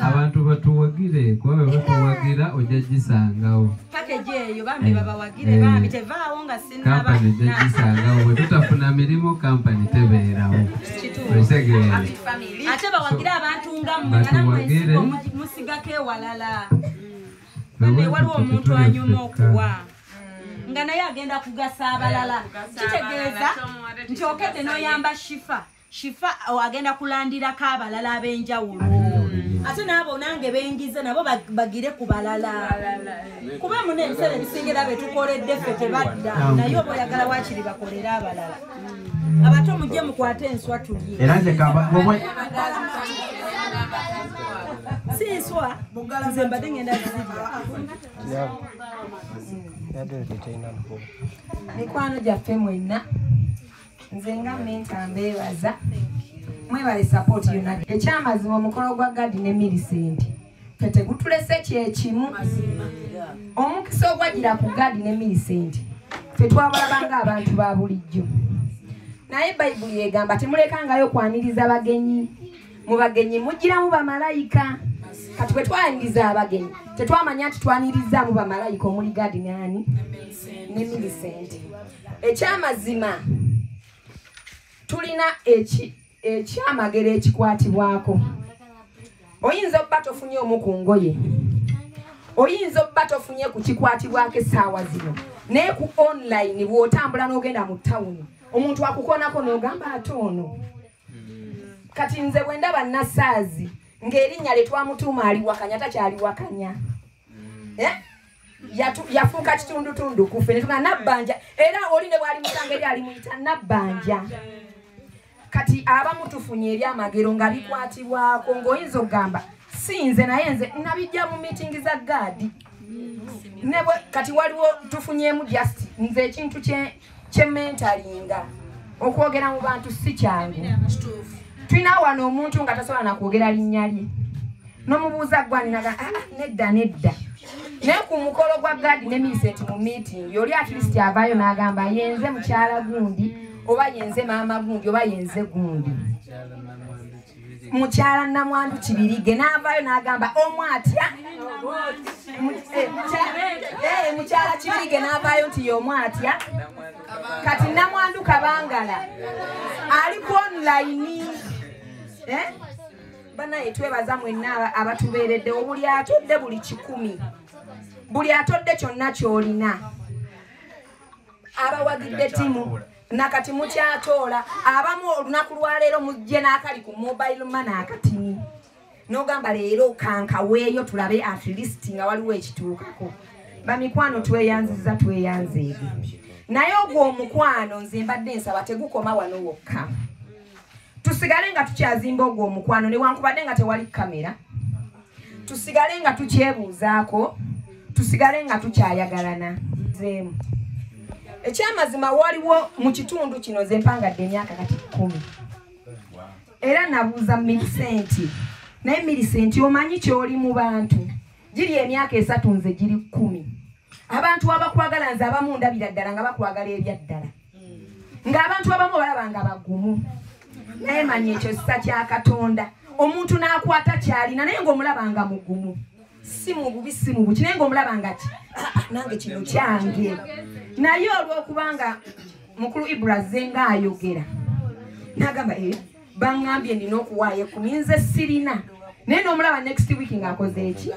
[SPEAKER 11] abantu batuwagire kuba batuwagira ojja gisangawo
[SPEAKER 4] package eyo bambi babawagire bambi tevaawo nga
[SPEAKER 11] kampani ojja gisangawo bwe tutafuna mirimu kampani tebeerawo otegeere
[SPEAKER 4] ate bawagira abantu nga mmwe musigako ewalala bambi waliwo omuntu anyuma okuwa nga naye agenda kugasa abalala kitegeeza nti okedde n'oyamba shifa agenda kulandirako abalala ab'enjawulo ate n'abo nange bengize nabo bagire ku balala kuba muna ebiseera ebisingira betukoledde ffe tebadda naye oba oyagala wakiri bakolere abalala abato mujje mukwate enswa tulye
[SPEAKER 3] era nze
[SPEAKER 4] si nswa nze mbadde ngenda zirya mikwano gyaffe mwenna nze nga menta mbeebaza mwebale support yonna ekyamazima omukolo gwa gadi ne Millicent ffe tegutulese kyekimu omukisa ogwagira ku gadi ne Millicent ffe twabalabanga abantu ba bulijjo naye bayibuli egamba temulekangayo kwaniriza bagenyi mu bagenyi mugiramu bamalayika kati bwe twaniriza abagenyi tetwamanya nti twanirizzaamu bamalayika omuli gadi nani ne Millicent ekyamazima tulina ekyamagero ekikwatibwako oyinza obba tofunye omu ku ngoye oyinza obba tofunye ku kikwatibwako essaawa zino naye ku online bw'otambula n'ogenda mu tawuni omuntu akukonako n'ogamba ate ono kati nze bwe ndaba Nasaazi ng'erinnya lye twamutuuma aliwakanya takyaliwakanya yafuuka kitundutundu kufe ne tugamba Nabbanja era oli ne bw'ali musanga eri alimuyita Nabbanja kati abamu tufunye ebyamagero nga bikwatibwako ng'oyinza okugamba si nze naye nze nabijja mu miitingi za gaadi nebwe kati waliwo tufunyemu just nze ekintu kyementalinga okwogera mu bantu si kyangu tulina wano omuntu nga tasobola nakwogera linnya lye n'omubuuza gwaninaga nedda naye ku mukolo gwa gaadi ne Millicent mu meeting yoli at least avaayo n'agamba yenze mukyala gundi oba yenze maama gundi oba yenze gundi mukyala Namwandu Kibirige n'avaayo n'agamba omwatya mukyala Kibirige n'avaayo nti y'omwatya kati Namwandu Kabangala ali ku online banaye twebaza mwenna abatubeereddewo buli atodde buli 100 buli atodde kyonna ky'olina abawagidde ttiimu nakati mukyatoola abamu olunaku lwaleero mujje n'akali ku mobile money akatini n'ogamba leero kankaweeyo tulabe at least nga waliwo ekituukako bamikwano tweyanziza tweyanzeege naye ogwo omukwano nze mbadde nsaba tegukoma wano wokka tusigale nga tukyazimba ogwo omukwano newankubadde nga tewali kamera tusigale nga tukyebuuzaako tusigale nga tukyayagalana zeemu ekyamazima waliwo mu kitundu kino ze mpangadde emyaka kati 10 era nabuuza Millicent naye Millicent omanyi kyoli mu bantu giri emyaka 3 nze giri 10 abantu abakwagala nze abamu ndabira ddala nga bakwagala ebyaddala ng'abantu abamu balaba nga bagumu naye manya ekyo kisa kya Katonda omuntu n'akwata kyalina naye ng'omulaba nga mugumu si mu bubi si mu buki naye ng'omulaba nga ti nange kino kyange naye olw'okubanga mukulu Ibraze nga ayogera n'agamba baŋŋambye nina okuwaayo 10 nze sirina neno omulaba next week ng'akoze eki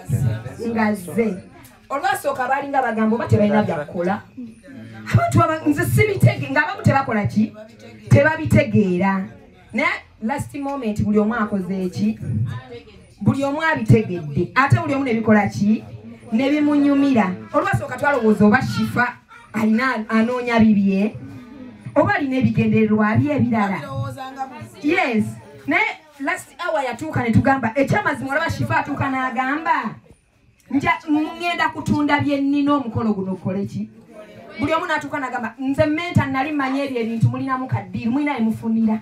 [SPEAKER 4] ngazze olwasooka balinga bagamba oba tebalina byakukola abantu nze sibitege ng'abamu tebakola ki tebabitegeera naye last moment buli omu akoze eki buli omu abitegedde ate buli omu nebikola ki ne bimunyumira olwasooka twalowooza oba shifa alina anoonya bibye oba alina ebigendererwa bye ebirala yes naye last hour yatuuka ne tugamba ekyamazima olaba shifa atuuka n'agamba ngenda kutunda byennina omukolo guno okole ki buli omu n'atuuka n'agamba nze menta nali mmanyi ebyo ebintu mulinamu kaddiiru mulina emufunira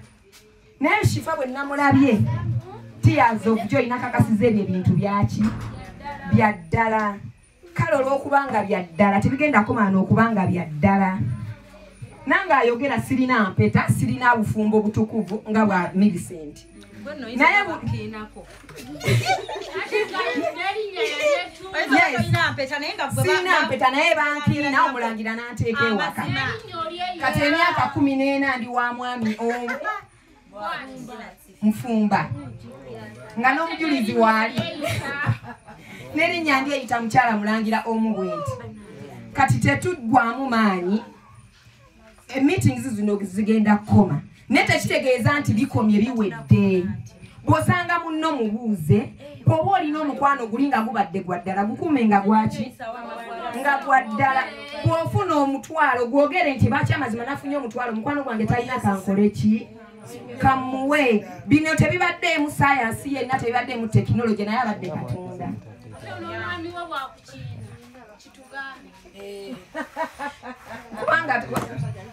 [SPEAKER 4] naye shifa bwe namulabye tiyaza obujjo olina kakasiza ebyo ebintu byaki bya ddala kale olw'okubanga bya ddala tebigenda kumaana okubanga bya ddala nange ayogera sirina mpeta sirina bufumbo butukuvu nga bwa Millicent naye sirina mpeta naye bankiina omulangira n'anteeka ewaka kati emyaka 14 ndi wa mwami omu Nfumba nga n'omujulizi waali n'erinnya ndi eyita mukyala mulangira omu bwenti kati tetuggwamu maanyi meetings zino zigenda kukoma naye tekitegeeza nti bikomye biwedde bw'osanga munno mubuuze oba olina omukwano guli nga gubadde gwa ddala gukume nga gwaki nga gwa ddala bw'ofuna omutwalo gwogere nti baki amazima nafunye omutwalo omukwano gwange talina kankole ki kamuwe bino tebibadde mu sayansi yenna tebibadde mu tekinologi naye abadde Katonda kubanga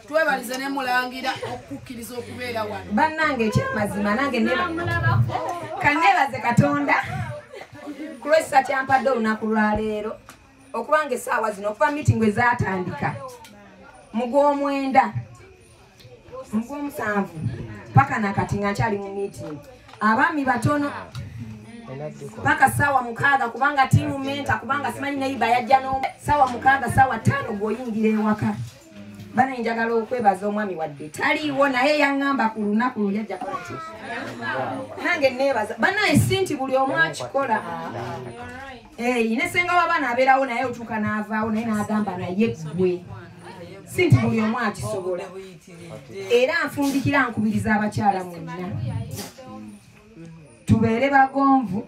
[SPEAKER 8] twebalize ne mulangira okukkiriza okubeera wano
[SPEAKER 4] bannange ekyamazima nange kanneebaze Katonda ku lw'ekisa kyampadde olunaku lwaleero okubanga essaawa zino okuva mitingu ezatandika mu gw'omwenda mu gw'omusanvu paka nakati nga nkyali mu meeting abaami batono paka sawa 6 kubanga timu menta kubanga simanyi neiba yajja no sawa 6 sawa 5 goyingira ewaka bana njagala okwebaza omwami wadde taliiwo naye yaŋŋamba ku lunaku luyajja kola ki nange neebaza bana esinti buli omu akikola ne senga w'abaana abeerawo naye otuuka n'avaawo naye n'agamba naye ggwe sinti buli omu akisobola era nfundikira nkubiriza abakyala mwenna tubeere bagonvu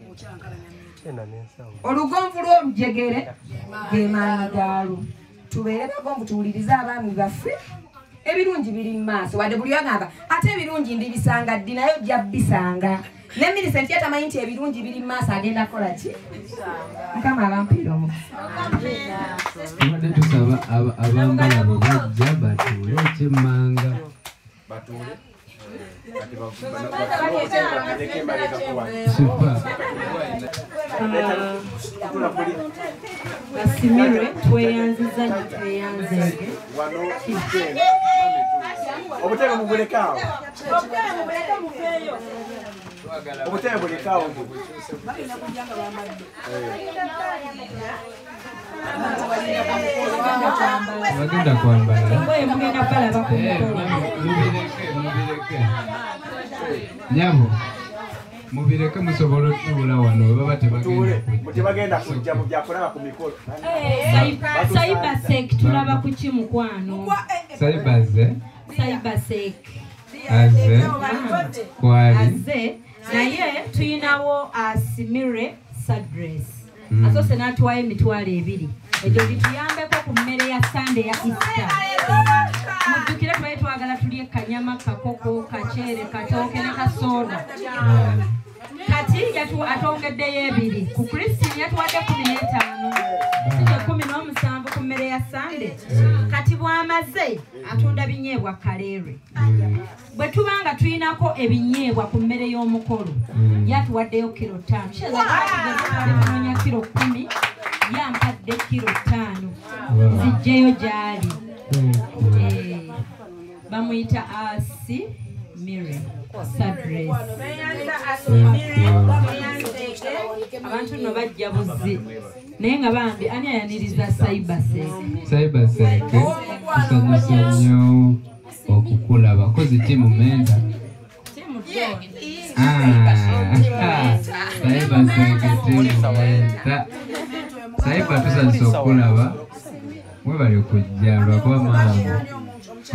[SPEAKER 4] olugonvu lw'olujegere ge maanyi gaalwo tubeere bagonvu tuwulirize abaami baffe ebirungi biri mu maaso wadde buli agamba ate ebirungi ndibisanga ddi naye ojja bisanga ne Millicent yatamanyi nti ebirungi biri mu maaso agenda kukola ki mukama abampiira
[SPEAKER 11] tubadde tusaba abambala bwe bajja batuule ekyemmanga
[SPEAKER 10] Basimirwe tweyanziza tweyanzege
[SPEAKER 3] obutebe mubulekaawo obutebe bulekaawo
[SPEAKER 11] bagenda kwambala nyabo mubireke musobola otuula wano baba
[SPEAKER 3] tebagenda kujja mu byakulaba ku mikolo
[SPEAKER 10] Cybersec tulaba ku ki mukwano Cybersec
[SPEAKER 11] aze kwali
[SPEAKER 10] naye tuyinawo Asimire Sadress asose n'atuwayo emitwalo 2 ekyo kituyambeko ku mmere ya Sunday ya Easter mujjukire tubaye twagala tulye kanyama kakoko kacere katooke ne kasoda kati atongeddeyo 2 ku Christine yatuwadde 15 17 ku mmere ya Sunday kati bw'amaze atunda binyeebwa kaleere bwe tubanga tuyinako ebinyeebwa ku mmere y'omukolo yatuwaddeyo kilo 5 shezaaaaonya kilo 10 yampadde kilo 5 zijjeyo gyali bamuyita Asimire Sadress abantu no bajja buzzi naye nga bambi ani ayaniriza Cybersec
[SPEAKER 11] tusanyusa nnyo okukulaba kozi timu menta Saiba sekete Saiba tusanso okulaba webali okujja lwakuba maamu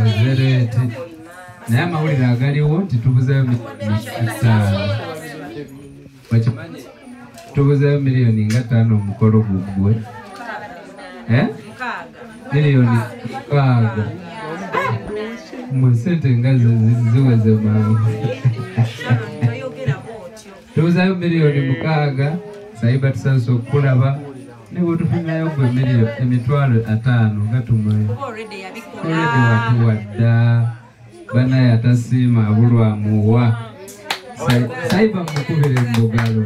[SPEAKER 11] ozerete naye amawulire agaliwo nti tubuzeeyo wakimanyi tubuzeeyo miliyoni nga 5 omukolo gugwe miliyoni 6 mu sente nga ziweze maamu tubuzeeyo miliyoni 6 Saiba tusanso okulaba nibo tufunyayo gwe miliyoni 5,000 nga tumayo already watuwadda banaye atasiima abulwa muwa Saiba mukubire embogalo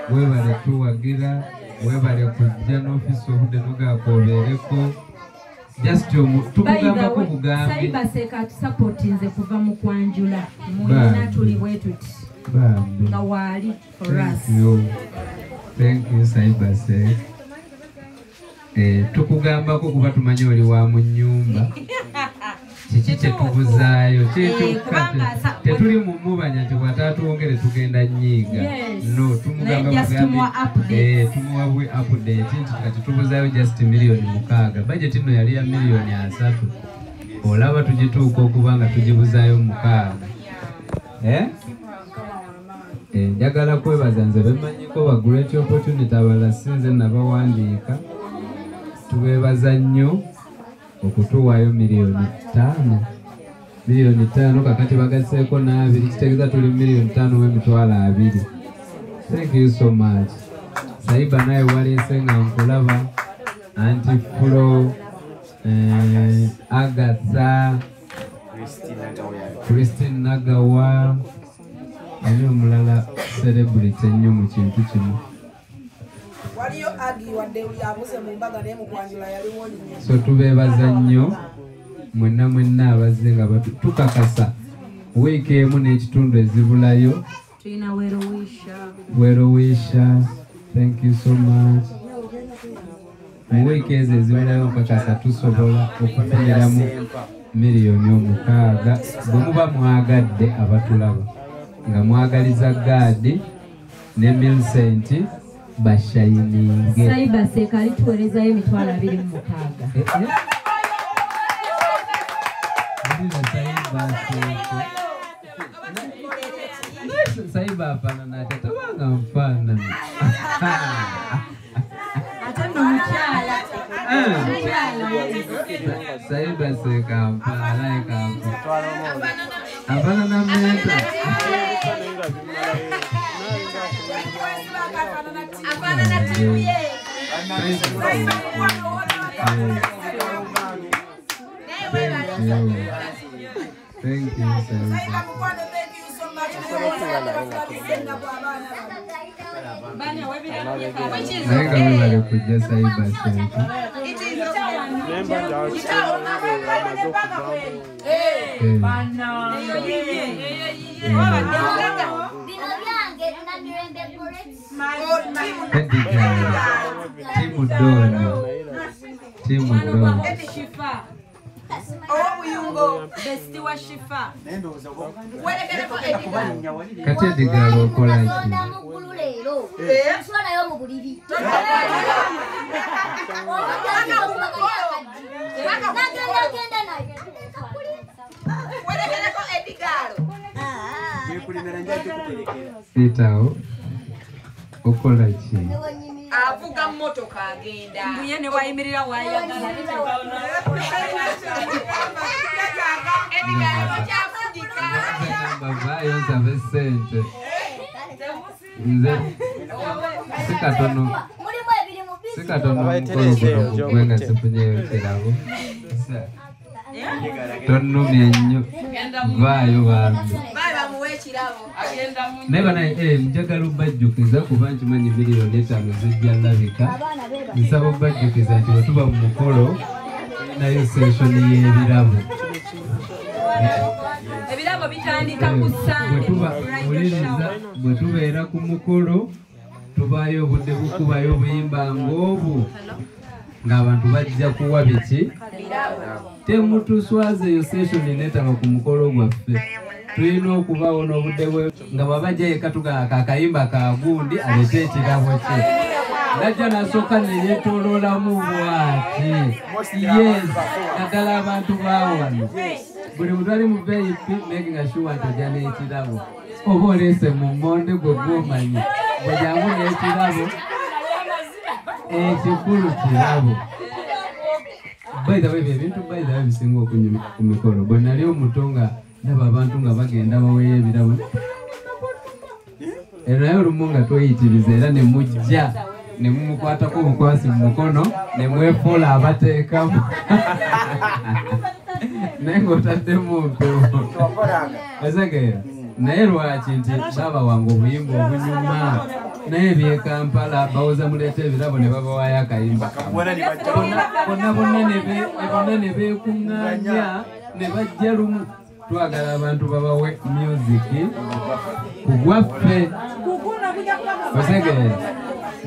[SPEAKER 11] webale tuwagira webale kujja n'ofiisi obudde nogakobereko just tukugambako bugambi
[SPEAKER 10] Saiba seka tusapotinze kuva mu kwanjula mulina tuli bwetuti nga waali for us.
[SPEAKER 11] Thank you Saiba seka tukugambako kuba tumanyi oli wa mu nnyumba kiki kyetubuzaayo tetuli mumubanya nti bw'ataatwongere tugenda nnyiga no tumugamba tumuwa bwe update nti kati tubuzaayo just miliyoni 6 budget ino yali ya miliyoni 3 olaba tugituuka okuba nga tugibuzaayo 6 njagala kwebaza nze bemmanyiko ba great opportunity abalala sinze nabawandiika tubeebaza nnyo okutuwaayo miliyoni 5 kakati bagaseeko n'abiri kitegeeza tuli miliyoni 5,200,000. Thank you so much. Saiba naye waleese nga nkulaba Auntie Flo, Agatha, Christine Nagawa, ani omulala celebrity ennyo mu kintu kimu.
[SPEAKER 8] Waliyo agi wadde yabuze mu mbaga naye mu kwanjula yaliwo nnyo.
[SPEAKER 11] So tubeebaza nnyo mwenna abazze nga tukakasa wiiki emu n'ekitundu ezibulayo.
[SPEAKER 10] Tulina
[SPEAKER 11] Werowisha, thank you so much. Mu wiiki ezo ezibulayo nkakasa tusobola okufuniramu miliyoni 6 bwe muba mwagadde abatulaba nga mwagaliza gaadi ne Millicent bashayininge.
[SPEAKER 10] Saiba seka alituwerezayo 2,206.
[SPEAKER 11] Saiba hapana na tatabanga mfana.
[SPEAKER 10] Ate ndo mchala.
[SPEAKER 11] Saiba seka mpala kampa. Hapana na meta.
[SPEAKER 4] Hapana na tiuye.
[SPEAKER 11] Thank you, Saiba. Naika webale kujja Saiba seka. Timu Dono. Kati Edgar okola ki? Sitao okola ki?
[SPEAKER 4] Avuga mmotoka agenda.
[SPEAKER 5] Mbuye ne wayimirira wayagala.
[SPEAKER 11] Bavayo nsabe sente. Nze sikatono mukolo guno kugwenga sifunyeyo kirabo. Tonumya nnyo vaayo bambi. Naye naye njagala obajjukiza kuba nkimanyi miliyoni 5 zijja labika. Nsaba obajjukiza nti bwe tuba mu mukolo nayo session y'ebirabo.
[SPEAKER 10] Ebirabo bitandika ku Sunday.
[SPEAKER 11] Bwe tubeera ku mukolo tubaayo obudde bukubayo obuyimba ng'obu ng'abantu bajja kuwa biki temutuswaze eyo session neetaba ku mukolo gwaffe tulina okubawo n'obudde bwe nga bwabajja yekka tugaaka akayimba ka gundi alete ekirabo kye najja nasooka neyeetooloolamu bwati yes naddala abantu bawano buli muntu ali mu vip making sure nti ojja n'ekirabo oba oleese mu mmonde gwe gwomanyi bwejangu n'ekirabo ekikulu kirabo baithawe ebintu baithawe bisinga okunyumira ku mikolo bwe nali omuto nga ndaba abantu nga bagenda baweeyo ebirabo era naye olumu nga tweyitiriza era ne mujja ne mumukwatako obukwasi mu mukono ne mwefuula abateekamu naye ng'otaddemu mpewo ezegeera naye lwaki nti baaba wange obuyimba obunyuma naye ebyekampala bawoza muleeta ebirabo ne babawayo akayimba bonna ne beekuŋŋaanya ne bajja lumu twagala abantu babawe musiki ku gwaffe osegeera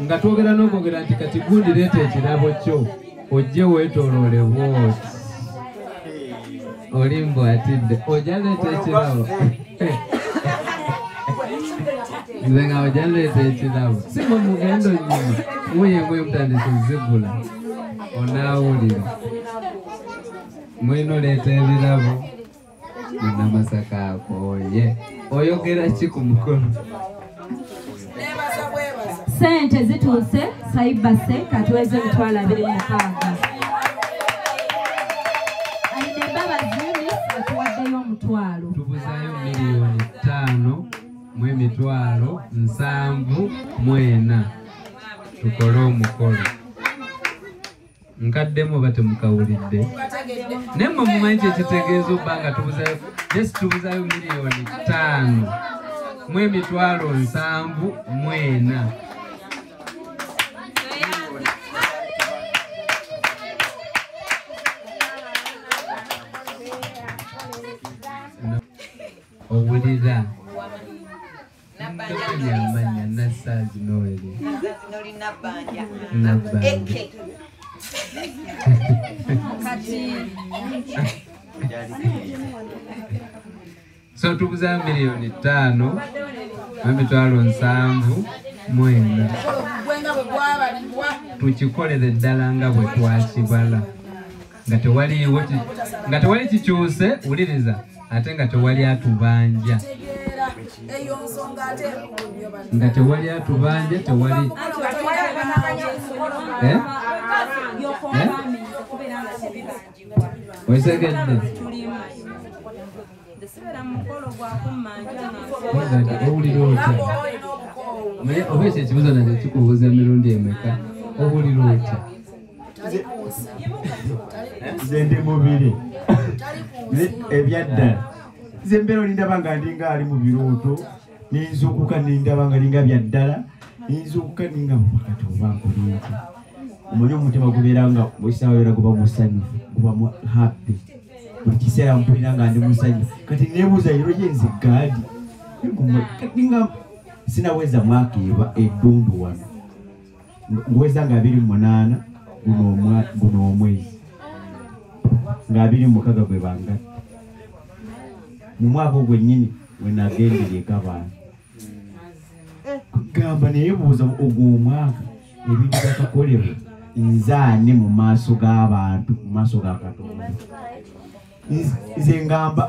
[SPEAKER 11] nga twogera n'okwogera nti kati gundi leeta ekirabo kyo ojje weetooloole bwoti olimbo atidde ojja leeta ekirabo nze nga ojja leeta ekirabo si mwe mugendo nyuma muyemwe mutandise zigula onaawulira mwino leeta ebirabo munamasaka akooye oyogera ki ku mukolo
[SPEAKER 13] sente zituuse saibase katuweze 26,000 ayina embabazi atuwaddeyo 1,000
[SPEAKER 11] tubuzayo $1,740,000 tukole omukolo nkaddemu oba temukawulidde naye mwe mumanyi kyekitegeeza obba nga tubuzayo $5,740,000 owulira yamanya nasaazi noeri nabbanja so tubuza $5,740,000 tukikolere ddala nga bwe twakibala nga tewali kikyuse wuliriza ate nga tewali atubanja nga tewali atubanja tewali osegedde owulira otya oba ekyo ekibuzo nakyo kikubuuza emirundi emeka owulira otya
[SPEAKER 3] nze ndi mubiri ebyaddala nze mbeera olindaba nga ndinga ali mu birooto ninzuukuka nindaba nga linga byaddala ninzuukuka ninga wakati oba nkolinki omanyi omutima gubeera nga bwekisaawa era guba musanyufu guba happy buli kiseera mpulira nga ndi musanyufu kati nebuuza ero yenze gaadi kati nga sinaweza mwaka eba eddundu wano ngweza nga 28 guno omwezi nga 26 gwe bangatta mu mwaka ogwennyini wenagendereka bantu kugamba neyebuuza ogwo omwaka ebintu byakakolebwa nzaani mu maaso g'abantu mu maaso ga Katonda nze ngamba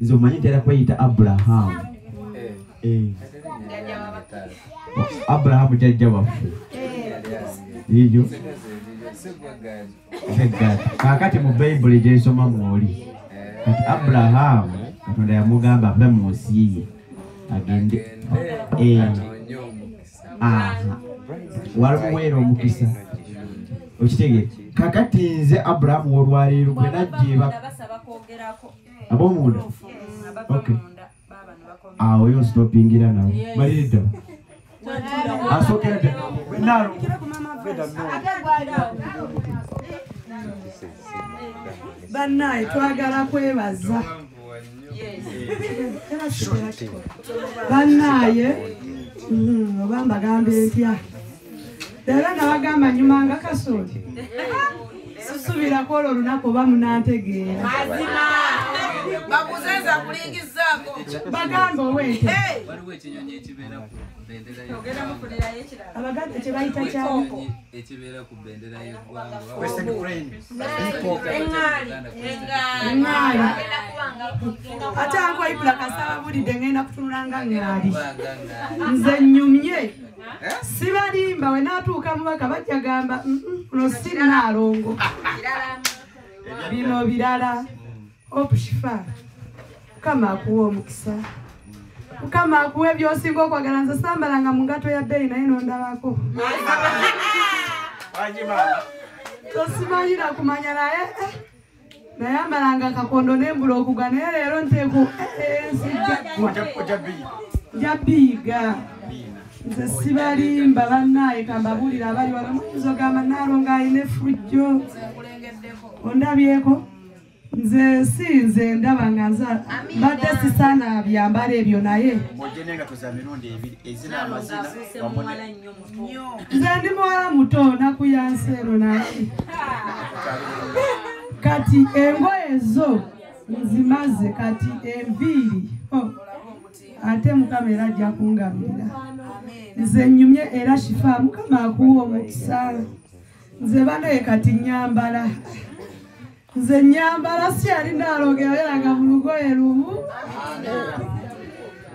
[SPEAKER 3] nze omanyi ntera kweyita Aburahamu Aburahamu jjajja waffe iyo kakati mu Bayibuli gyensoma mwoli kati Aburahamu Katonda yamugamba ave mu nsi ye agende walimuweera omukisa okitegeera kakati nze Aburahamu olwaleero gwe najjeeba ab'omunda awo yo stopingira nawo maliridda asookera dda
[SPEAKER 14] bannaye twagala kwebaza bannaye oba mbagamba entya era nabagamba nyuma nga kasooli susubirako olwo olunaku oba munantegeera
[SPEAKER 8] bakuzenza kulingizaako
[SPEAKER 14] bagamba owete
[SPEAKER 15] waliwo ekinyonyi ekibeera ku bendera
[SPEAKER 14] abaganda kyebayita kyako
[SPEAKER 15] ekibeera ku bendera y'eggwanga
[SPEAKER 14] eŋŋaali ate ankoyipula kasaba bulidde ngenda kutunulanga ŋŋaali nze nnyumye sibalimba we naatuuka mubaka bajja gamba uno si Naalongo bino birala opushifa mukama akuwa omukisa mukama akuwa ebyosinga okwagala nze sambalanga mu ngato ya bbeeyi naye nondabako tosimanyira kumanya naye nayambalanga akakondo nembula okugwa naye leero nteeku njabbiiga nze sibalimba bannaye kambabulira abali wano muyinza ogamba Naalongo alina effujjo ondabyeko nze sinze ndaba nga mbadde sisaana byambala ebyo naye nze ndi muwala muto nakuyansi eno naye kati engoye zo nzimaze kati enviiri ate mukama era ajja kungabirira nze nnyumye era shifa mukama akuwa omukisa nze banaye kati nyambala nze nyambala si yali Naalongo yabeeranga mu lugoye lumu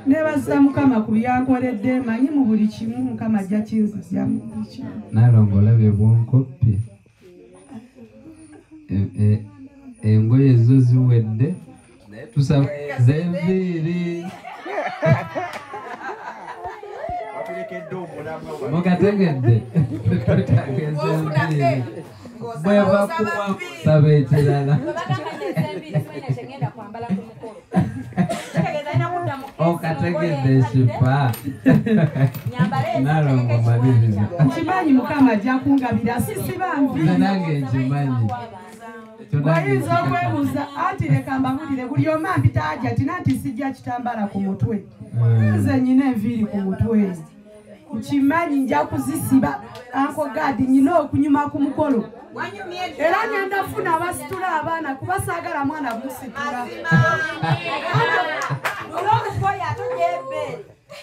[SPEAKER 14] nebaza mukama ku byankoledde manyi mu buli kimu mukama ajja kinzizya mu buli kimu
[SPEAKER 11] Naalongo olabye bwonkopye engoye zo ziwedde naye tusaba z'enviiri mukategedde tutagezenviiri bweba kuwa saba ekirala okategedde ekifa Naalongo maliriza
[SPEAKER 14] nkimanyi mukama ajja kungabira sisibambi
[SPEAKER 11] nange nkimanyi
[SPEAKER 14] wayinza okwebuuza anti leka mbabulire buli omu ampita ajja tina nti sijja kitambala ku mutwe nze nyina enviiri ku mutwe nkimanyi nja kuzisiba Uncle Gadi nyina okunyuma ku mukolo era ngenda funa abasitula abaana kuba saagala mwana musitula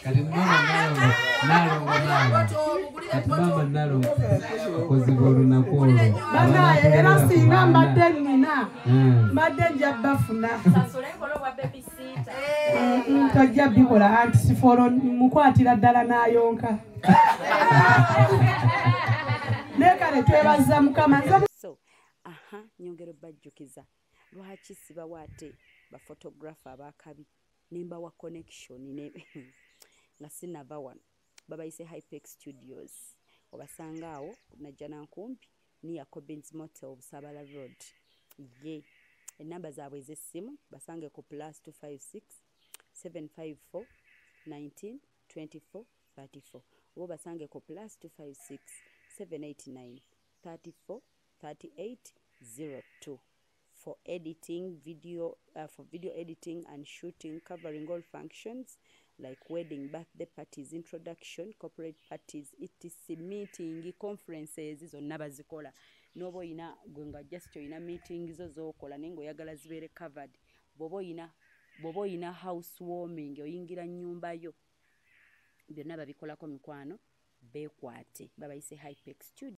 [SPEAKER 11] kati Naalongo okozibwa olunaku olwo
[SPEAKER 14] banaye era singa mbadde nnina mbadde nja bafuna tojja bikola anti sifolo mukwatira ddala n'ayonka nekale twebaza mukama
[SPEAKER 6] so nyongera bajjukiza lwaki sibawa ate bafotografa abakabi nemba wa connection nga sinava wano babayise Hypex Studios obasanga awo najja nankumpi niya Cobbins Motel Busabala Road ye enamba zaabwe ez'essimu basange ku +256 754 19 24 34 oba basange ku +256 789 34 38 02 for editing video editing and shooting, covering all functions like wedding, birthday parties, introduction, corporate parties, etc, meeting, conferences zonna bazikola nobo ina gwenga just ina meeting zo zokola nengo yagala zibere covered bobo ina housewarming oyingira nyumba yo byonna babikolako mikwano bekwate babayise Hypex Studio.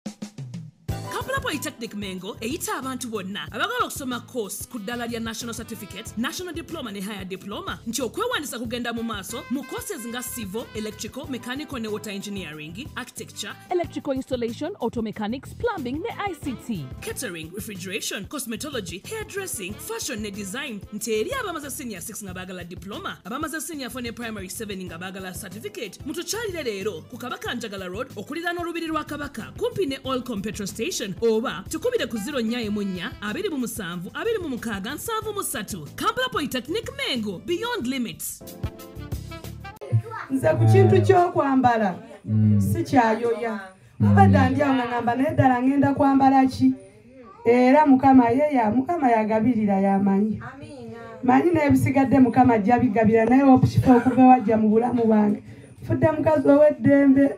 [SPEAKER 7] Kampala Polytechnic Mengo eyita abantu bonna abagala okusoma course ku ddala lya National Certificate, National Diploma ne Higher Diploma nti okwewandisa kugenda mu maaso mu courses nga Civil, Electrical, Mechanical ne Water Engineering, Architecture, Electrical Installation, Auto Mechanics, Plumbing ne ICT, Catering, Refrigeration, Cosmetology, Hairdressing, Fashion ne Design nti eri abamaze Senior 6 nga bagala Diploma, abamaze Senior 4 ne Primary 7 nga bagala Certificate mutukyalire leero ku Kabaka Njagala Road okuliraana olubiri lwa Kabaka kumpi ne Olcom Petrol Station oba tukubire ku 0 27 26 Kampala Polytechnic Mengo, beyond limits.
[SPEAKER 14] nze ku kintu ky'okwambala si kyayoya abadde ndi awo ngamba naye ddala ngenda kwambala ki era mukama yagabirira yamanyi manyi n'ebisigadde mukama ajja bigabira naye opukifa okuva wajja mu bulamu bwange fudde mukazi ow'eddembe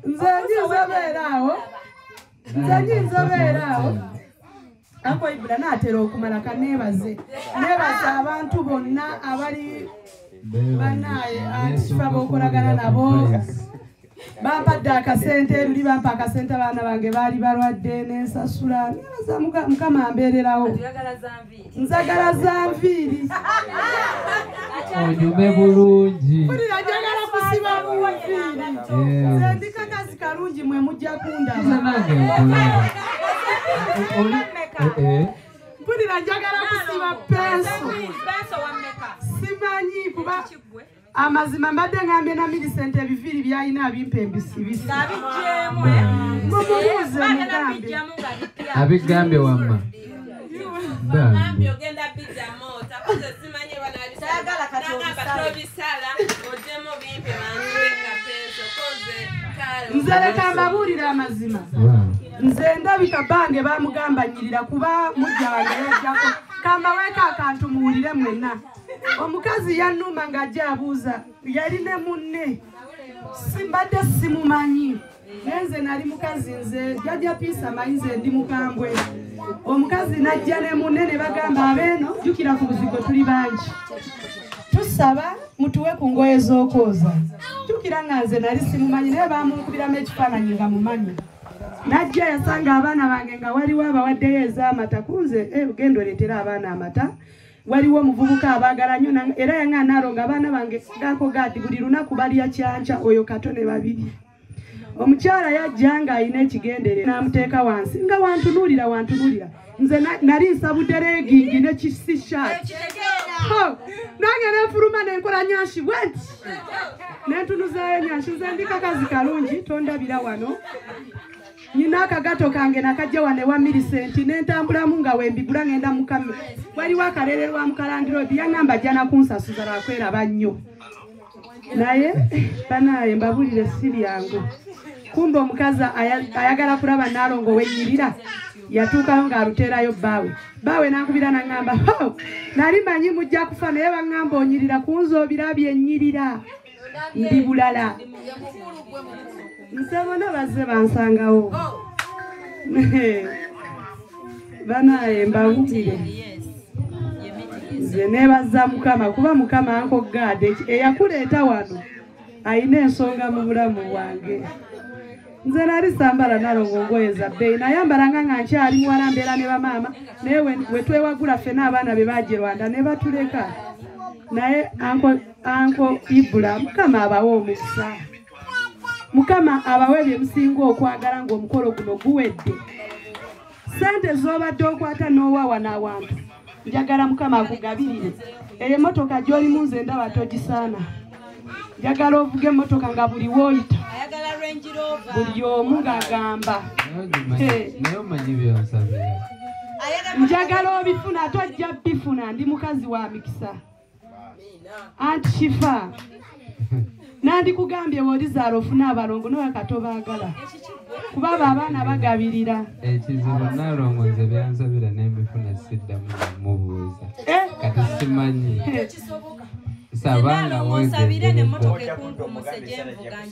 [SPEAKER 14] nze njiza beera nze nzobeeraawo Anko Ibra n'atera okumala kaneebaze neebaza abantu bonna abali banaye antifa b'okolagana nabo bampadde akasente luli bampa akasente abaana bange baali balwadde n'ensasula neebaza Mukama ambeererawo nzagala za nviiri
[SPEAKER 11] onyume bulungi
[SPEAKER 14] mpulira njagala kusiba nviiri nze ndi kakazi kalungi mwe mujja kundaba mpulira njagala kusiba penso simanyi kuba amazima mbadde ngambye na Millicent ebiviri byalina abimpa embisibisi mumubuuze mugambe
[SPEAKER 11] abigambye wamma
[SPEAKER 14] nze leka mbabuulira amazima nze ndabika bange bamugamba nyirira kuba mujja wange yajjako kambaweeko akantu muwulire mwenna omukazi yannuma ng'ajja abuuza yali ne munne simbadde simumanyi naye nze nali mukazi nze jjajja piisa amanyi nze ndi mukambwe omukazi najja ne munne ne bagamba abeeno jjukira ku buzigo tuli bangi tusaba mutuwe ku ngoye z'okwoza jjukira nga nze nali simumanyi naye bamunkubiramu ekifaananyi nga mumanyi najja yasanga abaana bange nga waliwo abawaddeyo ez'amata kunze genda oleetera abaana amata waliwo omuvubuka abaagala nnyo era yaŋŋaanaalo nga abaana bange gaako gaati buli lunaku balya kyanca oyo kato ne babiri omukyala yajja ng'alina ekigendere n'amuteeka wansi nga wantunuulira nze nali nsabudde leegingi ne kisishaati nange nenfuluma nenkola nyanshi bwenti nentunuzaayo nyanshi nze ndi kakazi kalungi tondabira wano nyina akagato kange nakajja wane wa Millicent nentambulamu nga wembigula ngenda mukame waliwo akalere lwa Mukalangi Road yaŋŋamba ajja nakunsasuza lwakweraba nnyo naye banaye mbabulire siri yangu kumbe omukazi ayagala kulaba Nalongo wenyirira yatuukayo ng'aluteerayo bbaawe nankubira naŋŋamba nali manyi mujja kufa naye baŋŋamba onyirira kunze obirabye ennyirira ndi bulala nsabona bazze bansangawo banaye mbawulire nze neebaza Mukama kuba Mukama Anko Gade eyakuleeta wano ayina ensonga mu bulamu bwange nze nali sambala Nalongo ngoye za bbeeyi nayambalanga nga nkyali muwala mbeera ne bamaama naye we twewagula ffena abaana be bajje Rwanda ne batuleka naye Anko Ibra Mukama abawe omukisa Mukama abawe bye musinga okwagala ng'omukolo guno guwedde sente z'obadde okwata n'owawa n'awantu njagala Mukama akugabirire eyo emmotoka gy'olimu nze ndaba togisaana njagala ovuga emmotoka nga buli w'oyita buli omu ng'agamba
[SPEAKER 11] naye omanyi byonsabira
[SPEAKER 14] njagala obifuna tojja bifuna ndi mukazi wa mikisa anti shifa nandikugambye bw'olizaala ofuna abalongo nawe katobaagala kuba abo abaana bagabirira
[SPEAKER 11] ekizibu Nalongo nze byansabira nembifuna siddamu mubuuza kati simanyi sabanga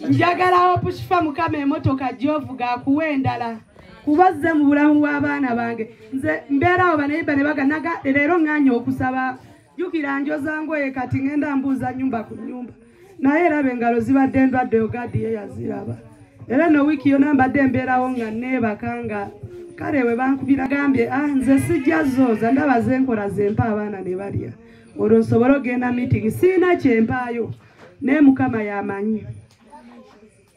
[SPEAKER 14] njagala opushifa Mukama emmotoka gy'ovuga akuwa endala kuba zze mu bulamu bw'abaana bange nze mbeerawo banayiba ne baganaga leero ŋŋanya okusaba jjukira njoza ngoye kati ŋŋenda mbuuza nnyumba ku nnyumba naye eraba engalo zibadde ndwadde Ogadi ye yaziraba era no wiiki yonna mbadde mbeerawo nga neebaka nga kale we bankubira gambye nze sijja zooza ndaba zenkola zempa abaana ne balya olwo nsobole ogenda meeting siina kyempaayo naye Mukama yamanyi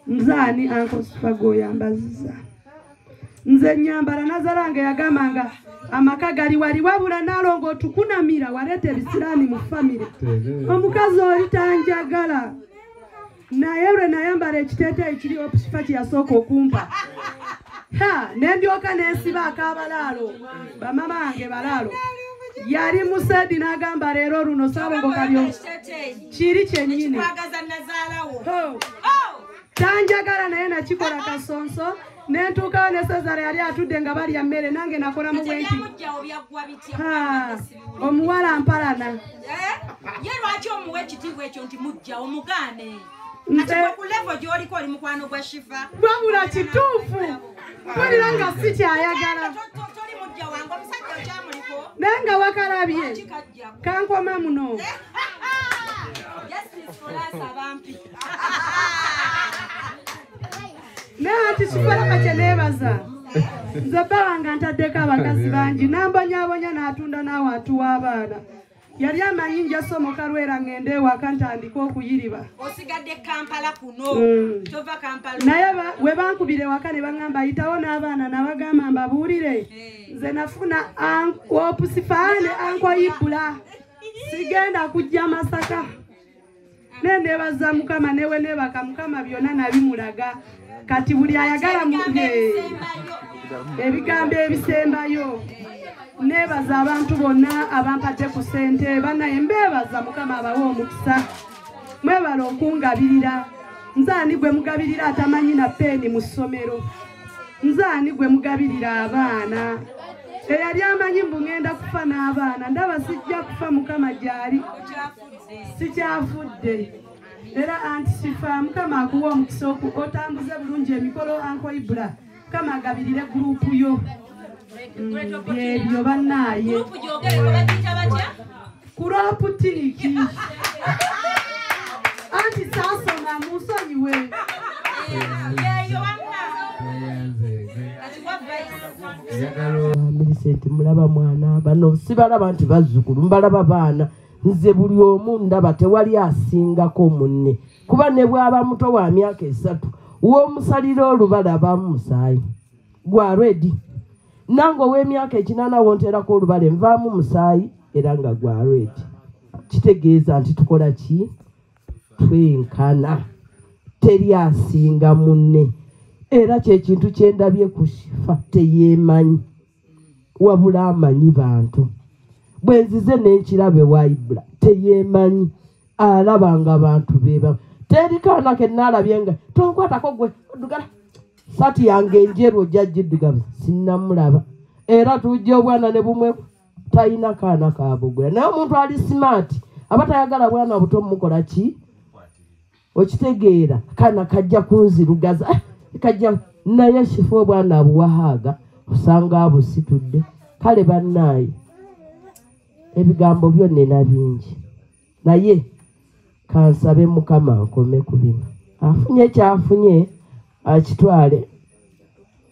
[SPEAKER 14] nzaani Anko Sifago oyambaziza nze nyambala Nazalange yagambanga amaka gali wali wabula Nalongo otukunamira waleeta ebisiraani mu famire omukazi oli tanjagala naye lwe nayambala ekiteeteeyi kiri Opushifa kye yasooka okumpa nendyoka nensiba akabalaalo bamama bange balaalo yali musedi n'agamba leero luno Salongo kalyo kiri kyennyini tanjagala naye nakikola kasonso nentuukawo ne Sezara yali atudde nga balya mmere nange nakolamu bwenti omuwala mpalana
[SPEAKER 5] ye lwaki omuwa ekitiibwa ekyo nti mujja omugaane ati ku levo gy'oliko oli mukwano gwa Shifa
[SPEAKER 14] wabula kituufu Mpulira nga si kyayagala. Naye nga wakalabye. Kankoma muno. Naye ati Kifaraka kye neebaza. Nze bba wange ntaddeko abakazi bangi n'ambonyabonya n'atunda n'awantu w'abaana. Yali amanyi nja somoka Lwera ngende ewaka ntandika okuyiriba.
[SPEAKER 5] Osigadde Kampala kuno. Tova Kampala.
[SPEAKER 14] Naye we bankubira ewaka ne baŋŋamba ayitawo n'abaana n'abagamba mbabuulire. Nze nafuna opusifaane ankoyibula. Sigenda kujja Masaka. Nenebaza Mukama newe nebaka Mukama byonna nabimulaga. Kati buli ayagala muge. Ebigambo ebisembayo. Nebaza abantu bonna abampadde ku ssente banaye mbebaza Mukama abawa omukisa. Mwebala okungabirira. Nzaani gwe mugabirira atamanyi na peeni mu ssomero. Nzaani gwe mugabirira abaana. Eyali amanyi mbu ngenda kufa n'abaana ndaba sijja kufa Mukama gyali. Sikyafudde. Era antisifa Mukama akuwa omukisa otambuze bulungi emikolo ankoyibula. Mukama agabirire gurupu yo. Byebyo bannaaye. Kuropu tiki. Anti saasoma musonyiwe.
[SPEAKER 16] Milicent mulaba mwana bano sibalaba nti bazzukulu mbalaba baana nze buli omu ndaba tewali asingako munne kuba ne bwaba muto wa myaka 3 w'omusalira olubala bamusaayi gwa ready nango w'emyaka 8 wonterako olubala nvaamu musaayi era nga gwa ready kitegeeza nti tukola ki twenkana teri asinga munne era kyekintu kyendabye ku Shifa teyeemanyi wabula amanyi bantu bwenzize n'ekirabe wa Ibula teyeemanyi alabanga bantu beba teri kaana ke naalabye nga tonkwatako gwe oddugala sati yange enjeru ojja giddugabe sinnamulaba era tujja obwana ne bumwe talina kaana kaabugula naye omuntu ali smart aba tayagala bwana buto mukola ki okitegeera kaana kajja kunzirugaza kajja naye Shifa obwana abuwahaaga osanga abusitudde kale bannaaye ebigambo byonna bingi naye kansabe Mukama nkome ku bino afunye kyafunye akitwale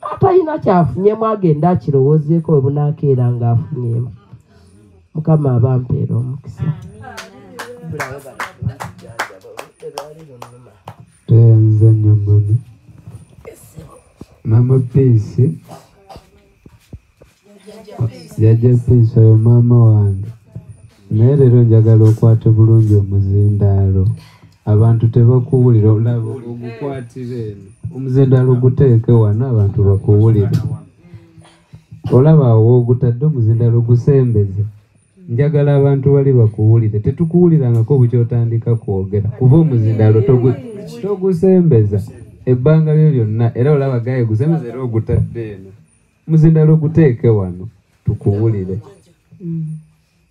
[SPEAKER 16] atalina kyafunyemu agenda akirowoozeeko we bunaakeera nga afunyemu Mukama abampeera omukisa
[SPEAKER 11] toyanza nnyo mami mama Peace yajja Peace oyo maama wange naye leero njagala okwate bulungi omuzindaalo abantu tebakuwulira olaba ogukwatire eno omuzindaalo guteeke wano abantu bakuwulire olaba awo ogutadde omuzindaalo gusembeze njagala abantu bali bakuwulire tetukuwulirangako bukyotandika kwogera kuba omuzindaalo togusembeza ebbanga lyo lyonna era olaba gaye gusembeze era ogutadde eno omuzindaalo guteeke wano tukuwulire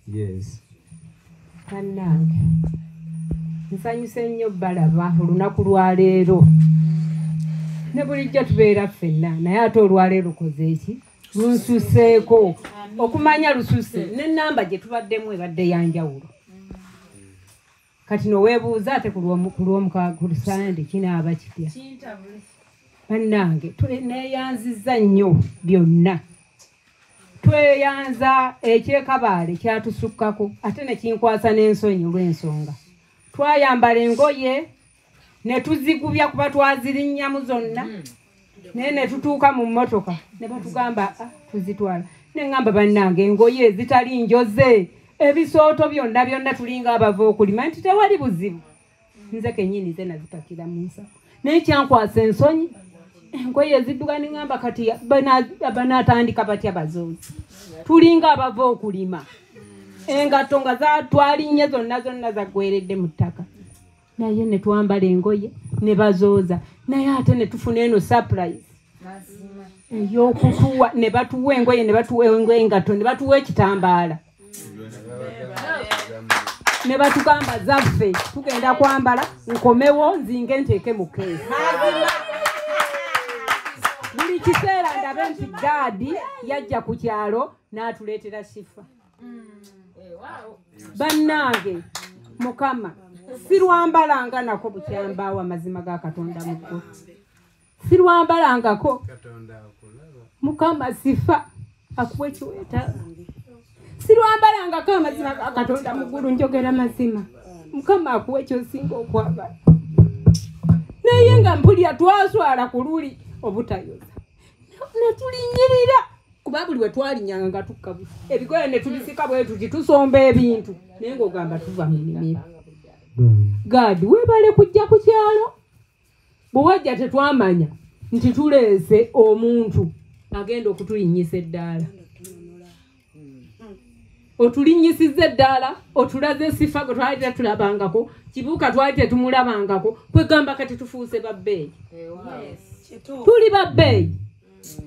[SPEAKER 11] yes
[SPEAKER 10] Kannange nsanyuse nnyo balaba olunaku lwaleero ne bulijjo tubeera ffenna naye ate olwaleero lukoze eki lunsuseeko okumanya lususe n'ennamba gye tubaddemu ebadde yanjawulo kati noweebuuza ate ku lusande kinaaba kitya bannange neeyanziza nnyo byonna tweyanza ekyekabaale kyatusukkako ate ne kinkwasa n'ensonyi olw'ensonga twayambala engoye ne tuzigubya kuba twazirinnyamu zonna naye ne tutuuka mu mmotoka ne batugamba tuzitwala ne ŋŋamba bannange engoye ezitali njoze ebisooto byonna byonna tulinga abava okulima nti tewali buzibu nze kennyini ze nazipakira mu nsa naye kyankwasa ensonyi engoye ezidduka ne ŋŋamba kati banaatandika batya bazoozi tulinga abava okulima engatto nga twalinnye zonna zaggweredde mu ttaka naye ne twambala engoye ne bazooza naye ate ne tufuna eno surprise ey'okutuwa ne batuwa engoye ne batuwa engatto ne batuwa ekitambaala ne batugamba zaffe tugenda kwambala nkomewo nzinge nteeke mu keesi buli buli kiseera ndabe nti gaadi yajja ku kyalo n'atuleetera sifa. Bannange Mukama sirwambalanga nako bukyambaawo amazima ga Katonda mukulu. Sirwambalangako Mukama sifa akuwe kiweta. Sirwambalangako amazima ga Katonda mukulu njogera mazima. Mukama akuwe kyosinga okwagala. Naye nga mpulira twaswala ku luli obutayoza. Ne tulinyirira kuba buli we twalinyanga nga tukka bufu. Ebikola ne tubisika bwe tuti tusomba ebintu. Naye ng'ogamba tuva mu nnimiro. Gaadi weebale kujja ku kyalo. Bwe wajja tetwamanya nti tuleese omuntu agenda okutulinnyisa eddaala. Otulinnyisizza eddaala, otulaze sifa gwe twali tetulabangako, kibuuka twali tetumulabangako, kwegamba kati tufuuse babbeeyi. Tuli babbeeyi.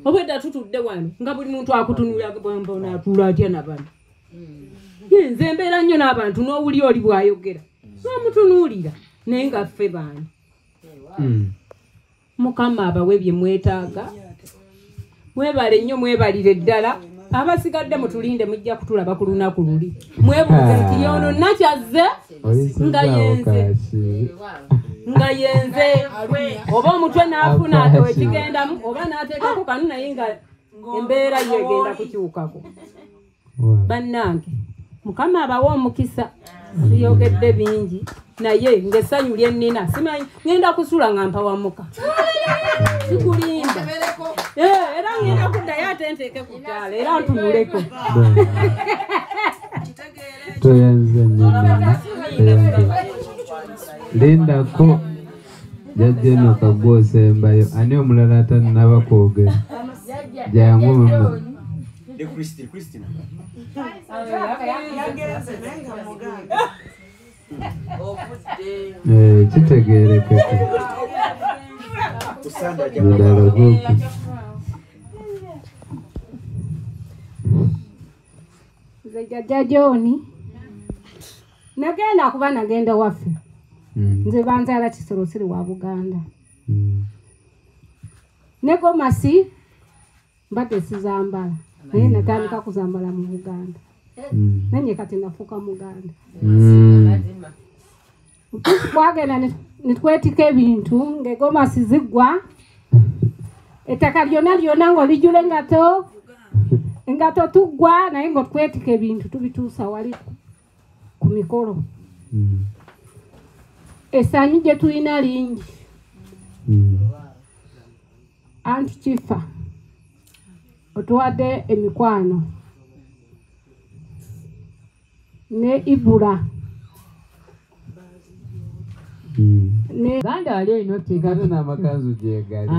[SPEAKER 10] Obwedda tutudde wano nga buli muntu akutunulira mbona atula atya na bano. Nze mbeera nnyo n'abantu n'owuli oli bw'ayogera. N'omutunuulira naye nga ffe baani. Mukama abawe bye mwetaaga. Mwebale nnyo mwebalire ddala. Abasigadde mutulinde mujja kutulaba ku lunaku luli. Mwebuuze nti ono nakyazze nga yenze. Nga yenze oba omutwe n'afuna ate wekigendamu oba n'ateekako kanu naye nga embeera yegenda kukyukako. Bannange Mukama abawe omukisa. Siyogedde bingi naye ng'essanyu lye nnina simanyi ngenda kusula nga mpawamuka. Sikulinda. Era ngenda kuddayo ate nteeke ku ttaala era ntunuleko.
[SPEAKER 11] Toyanze nnyo. Lindako jajja eno kagwosembayo ani omulala atannaba kwogera. Jangu mama. Kitegeerekeka. Mulala goku.
[SPEAKER 10] Jajja John nagenda kuba nagenda waffe. Nze banzaala Kisoro siri wa Buganda. Ne Gomasi mbadde sizambala. Naye natandika kuzambala mu Buganda. Nanye kati nafuuka Muganda. Twagenda nitwetika ebintu ng'Egomasi ziggwa. Ettaka lyonna ng'olijjula engato tuggwa naye ng'otwetika ebintu tubituusa wali ku mikolo. Essanyu gye tulina lingi. Anti Kifa otuwadde emikwano ne Ibula ne Ganda wali olina oteekako
[SPEAKER 11] n'amakanzu gyegali.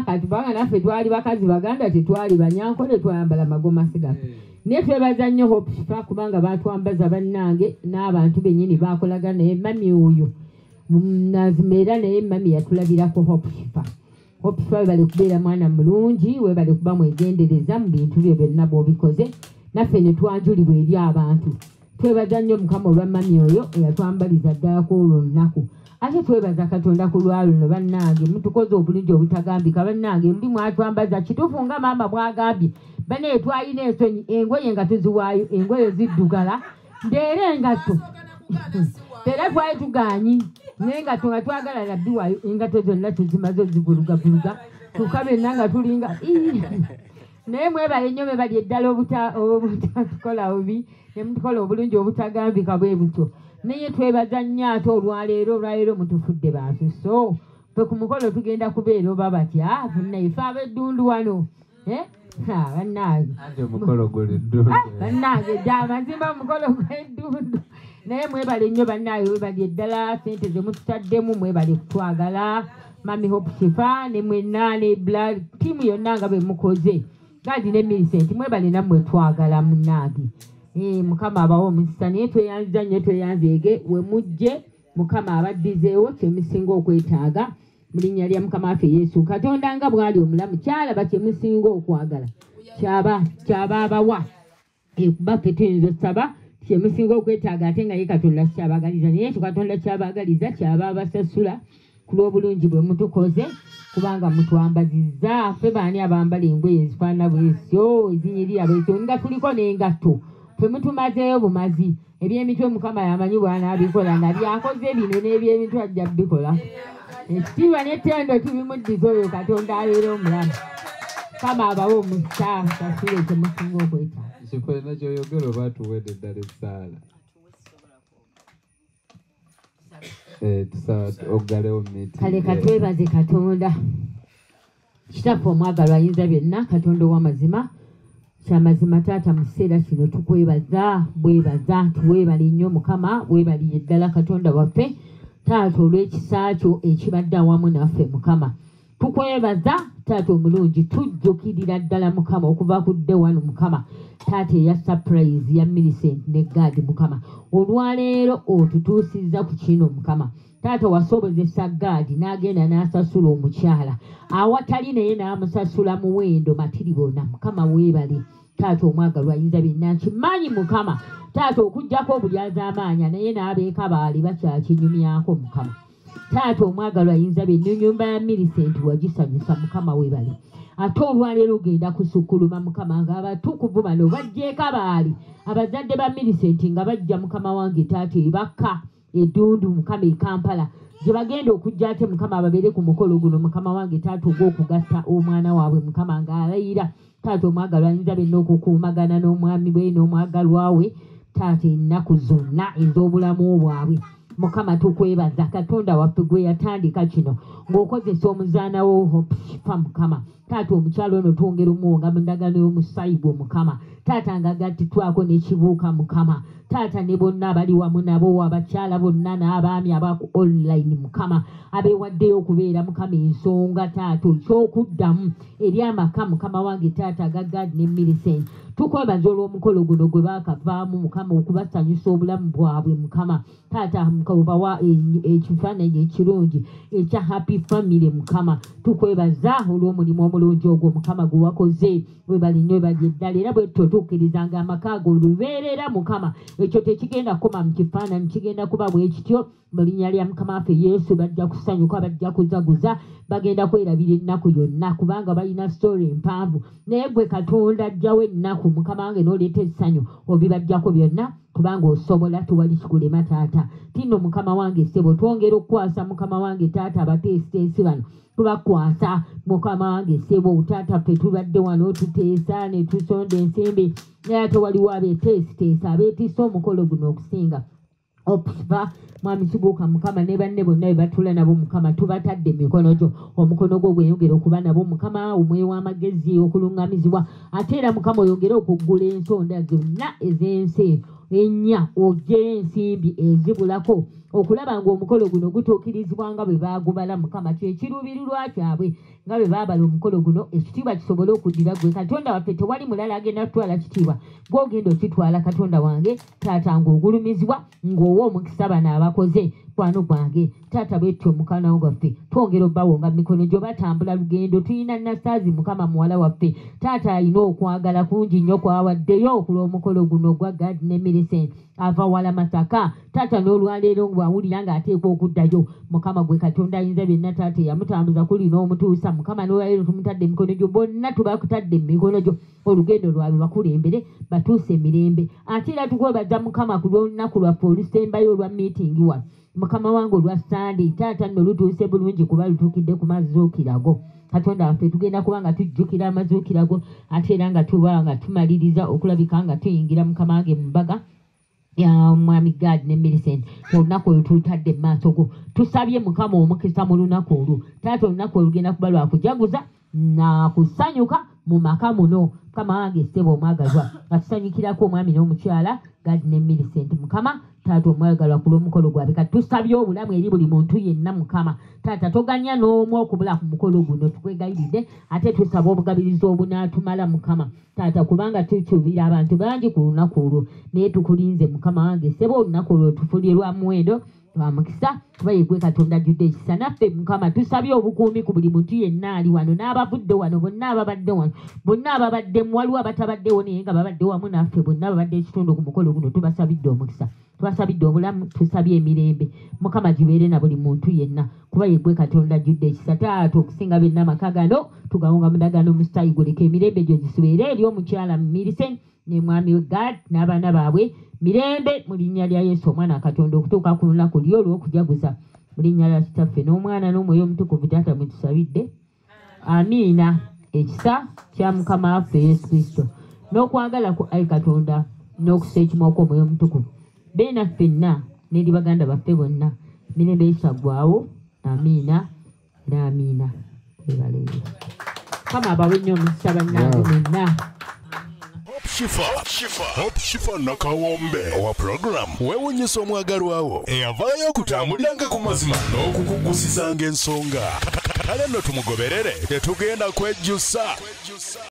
[SPEAKER 10] Kati banga naffe twali bakazi Baganda tetwali Banyankole twayambala magomasi gaffe. Naye twebaza nnyo Hope Shifa kubanga baatwambaza bannange n'abantu bennyini baakolaga naye mami oyo nazimeera naye mami yatulabirako Hope Shifa. Hope Shifa webale kubeera mwana mulungi webale kuba mwegendereza mu bintu byo byonna bw'obikoze naffe ne twanjulibwa eri abantu. Twebaza nnyo Mukama olwa mami oyo eyatwambaliza ddalako olwo lunaku. Ate twebaza Katonda ku lwa luno bannange mutukoze obulungi obutagambika bannange luli mwatwambaza kituufu nga maama bwagambye bane twalina ensonyi engoye nga tuziwaayo engoye ziddugala ndeera engato era twali tuganyi n'engato nga twagala nabbi waayo engato zonna tuzimaze ozibulugabuluga tukabe nga tulinga naye mwebale nnyo bebali eddala obutatukola obi ne mutukola obulungi obutagambika bwe butyo. Naye twebaza nnyo ate olwaleero mutufudde bantu so fe ku mukolo tugenda kubeera oba batya naife ab'eddundu wano bannange
[SPEAKER 11] omukolo gw'eddundu
[SPEAKER 10] bannange amazimba omukolo gw'eddundu naye mwebale nnyo bannange webali eddala sente ze mututaddemu mwebale kutwagala mami Hope Shifa ne mwenna ne blood tiimu yonna nga bwe mukoze Gadi ne Millicent mwebale nammwe twagala munnange. Mukama abawo omukisa naye tweyanziza nnyo tweyanzeege we mujje Mukama abaddizeewo kyemusinga okwetaaga mu linnya lya Mukama waffe Yesu Katonda nga bwali omulamu kyalaba kyemusinga okwagala kyaba abawa kuba ffe tuyinza osaba kyemusinga okwetaaga ate nga ye Katonda kyabagaliza naye ekyo Katonda kyabaagaliza kyaba abasasula ku lw'obulungi bwe mutukoze kubanga mutwambazizza ffe baani abambala engoye ezifaanana bwesyo ezinyirira bwesyo nga tuliko n'engatto ffe mutumazeeyo bumazi ebyemitwe mukama yamanyi bwanaabikola nabyakoze bino n'ebyemitwe ajja bikola ekitiibwa n'ettendo tubimuddiza oyo katonda abeera omulamu kama abawo omusa kasule kyemusinga okwetaaga
[SPEAKER 11] kifo nakyoyogera oba tuwedde eddala essaala tusaogalewo miti
[SPEAKER 10] kale katwebaze katonda kitaffe omwagalwa ayinza byonna katonda ow'amazima kyamazima taata mu kiseera kino tukwebaza bwebaza tuweebale nnyo mukama weebalire ddala katonda waffe taata olw'ekisa kyo ekibadde awamu naffe mukama tukwebaza taata omulungi tujjukirira ddala mukama okuva ku dde wano mukama taata eya surprise ya Millicent ne Gad mukama olwaleero otutuusizza ku kino mukama taata wasobozesa Gad n'agenda n'asasula omukyala awatali naye n'amusasula muwendo matiribona mukama weebale taata omwagalwa ayinza byonna nkimanyi mukama taata okugjako obulyazaamaanya naye n'abeeka baali bakyakinyumyako mukama taata omwagalwa ayinza byonna ennyumba ya Millicent wagisanyusa mukama weebale ate olwaleero ogenda kusukkuluma mukama ng'abatukuvu bano bajjeeko baali abazadde ba Millicent nga bajja mukama wange taata ebakka edundu mukama e Kampala gye bagenda okujja ate mukama babeere ku mukolo guno mukama wange taata ogw'okugatta omwana waabwe mukama ng'alayira taata omwagalwa ayinza byonna okukuumagana n'omwami bwe n'omwagalwa we taata ennaku zonna ez'obulamu bwabwe mukama tukwebaza katonda waffe gwe yatandika kino ng'okozesa omuzaana wo Hope mukama taata omukyalo ono twongera omuwonga mu ndagano y'omusaibu mukama taata nga gattitwako n'ekibuuka mukama taata ne bonna abali wamu nabo abakyala bonna n'abaami abaku online mukama abeewaddeyo okubeera mukama ensonga taata ekyokuddamu eri amaka mukama wange taata ga Gad ne Millicent tukwebaza olw'omukolo guno gwe baakavaamu mukama okubasanyusa obulamu bwabwe mukama taata obawa ekifaananyi ekirungi ekya happy family mukama tukwebaza olw'omulimu omulungi ogwo mukama gwe wakoze webali nnyo ebali eddala era bwetto tukkirizanga amaka ago olubeerera mukama ekyo tekigenda kukoma mu kifaananyi kigenda kuba bwe kityo mu linnya lya mukama waffe Yesu bajja kusanyuka bajja kuzaguza bagenda kwerabira ennaku yonna kubanga balina story empanvu naye gwe katonda ajjawo ennaku mukama wange n'oleeta essanyu obibajjako byonna kubanga osobola tewali kikulema taata tino mukama wange ssebo twongera okukwasa mukama wange taata abateesiteesi bano tubakwasa mukama wange ssebo taata ffe tubadde wano tuteesa ne tusonda ensimbi naye ate waliwo abeeteesiteesa abeetisa omukolo guno okusinga okuva mwami kibuuka mukama ne banne bonna be batula nabo mukama tubatadde emikono gyo omukono gwo gweyongera okuba nabo mukama omwewa amagezi okulungamizibwa ate era mukama oyongere okuggula ensonda zonna ez'ensi ennya ogye ensimbi ezibulako okulaba ng'omukolo guno gutuukirizibwa nga bwe baagubala mukama kyekiruubirirwa kyabwe nga bwe baabala omukolo guno ekitiibwa kisobole okuddira gwe katonda waffe tewali mulala agenda kutwala kitiibwa gw'ogenda okitwala katonda wange taata ng'ogulumizibwa ng'owa omukisa bano abakoze kwano gwange taata bwetyo mukama waffe twongera obbawonga mikono gyo batambula lugendo tuyina nasaazi mukama muwala waffe taata alina okwagala kungi nnyo kwawaddeyo okulwa omukolo guno gwa Gad ne Millicent ava wala Masaka taata n'olwaleero bwawulira ng'ateekwa okuddayo mukama gwe katonda ayinza byonna taata yamutambuza kuli n'omutuusa mukama n'olwaleero tumutadde emikono gyo bonna tubakutadde mu mikono gyo olugendo lwabwe bakulembere batuuse emirembe ate era tukwebaza mukama ku lw'olunaku lwaffe olusembayo olwa miitingi wano mukama wange olwa Sunday taata nno lutuuse bulungi kuba lutuukidde ku mazuukirago katonda waffe tugenda kuba nga tujjukira amazuukirago ate era nga tuba nga tumaliriza okulabika nga tuyingira mukama wange mu mbaga ya mwami Gad ne Millicent olunaku olwo tulutadde mu maaso go tusabye mukama omukisa mu lunaku olwo taata olunaku olugenda kuba lwakujaguza na kusanyuka mu maka muno mukama wange ssebo omwagalwa nga tusanyukirako omwami n'omukyala Gad ne Millicent mukama taata omwagalwa ku lw'omukolo gwabwe kati tusabye obulamu eri buli muntu yenna mukama taata toganya n'omu okubula ku mukolo guno tukwegayiridde ate tusaba obugabirizi obunaatumala mukama taata kubanga tukyubira abantu bangi ku lunaku olwo naye tukulinze mukama wange ssebo olunaku olwo tufulye lwa muwendo lwamukisa kuba yegwe katonda ajjudde ekisa naffe mukama tusabye obukuumi ku buli muntu yenna ali wano n'abavudde wano bonna ababadde wano bonna ababaddemu waliwo abatabaddewo naye nga babadde wamu naffe bonna ababadde ekitundu ku mukolo guno tubasabidde omukisa
[SPEAKER 17] twasabidde obulamu tusabye emirembe mukama gibeere na buli muntu yenna kuba yegwe katonda ajjudde ekisa taata okusinga benna amaka gano tugawunga mudagano musitayiguleka emirembe gyo gisibeere eri omukyala Millicent ne mwami God n'abaana baabwe mirembe mu linnya lya Yesu omwana katonda okutuuka ku lunaku lyo olw'okujaguza mu linnya lya kitaffe n'omwana n'omwoyo omutukuvu taata mwe tusabidde amiina ekisa kya mukama waffe Yesu Kristo n'okwagala ku ayi katonda n'okusa ekimu okw'omwoyo omutukuvu beena ffenna n'eri baganda baffe bonna mirembe ekisaggwawo amiina n'amiina ebaleero kama abawe nnyo omukisa bannange mwenna
[SPEAKER 1] Hope Shifa Nakawombe owa program weewuunyisa omwagalwawo eyavaayo okutambuliranga ku mazima n'okukugusizanga ensonga kale nno tumugoberere tetugenda kwejjusa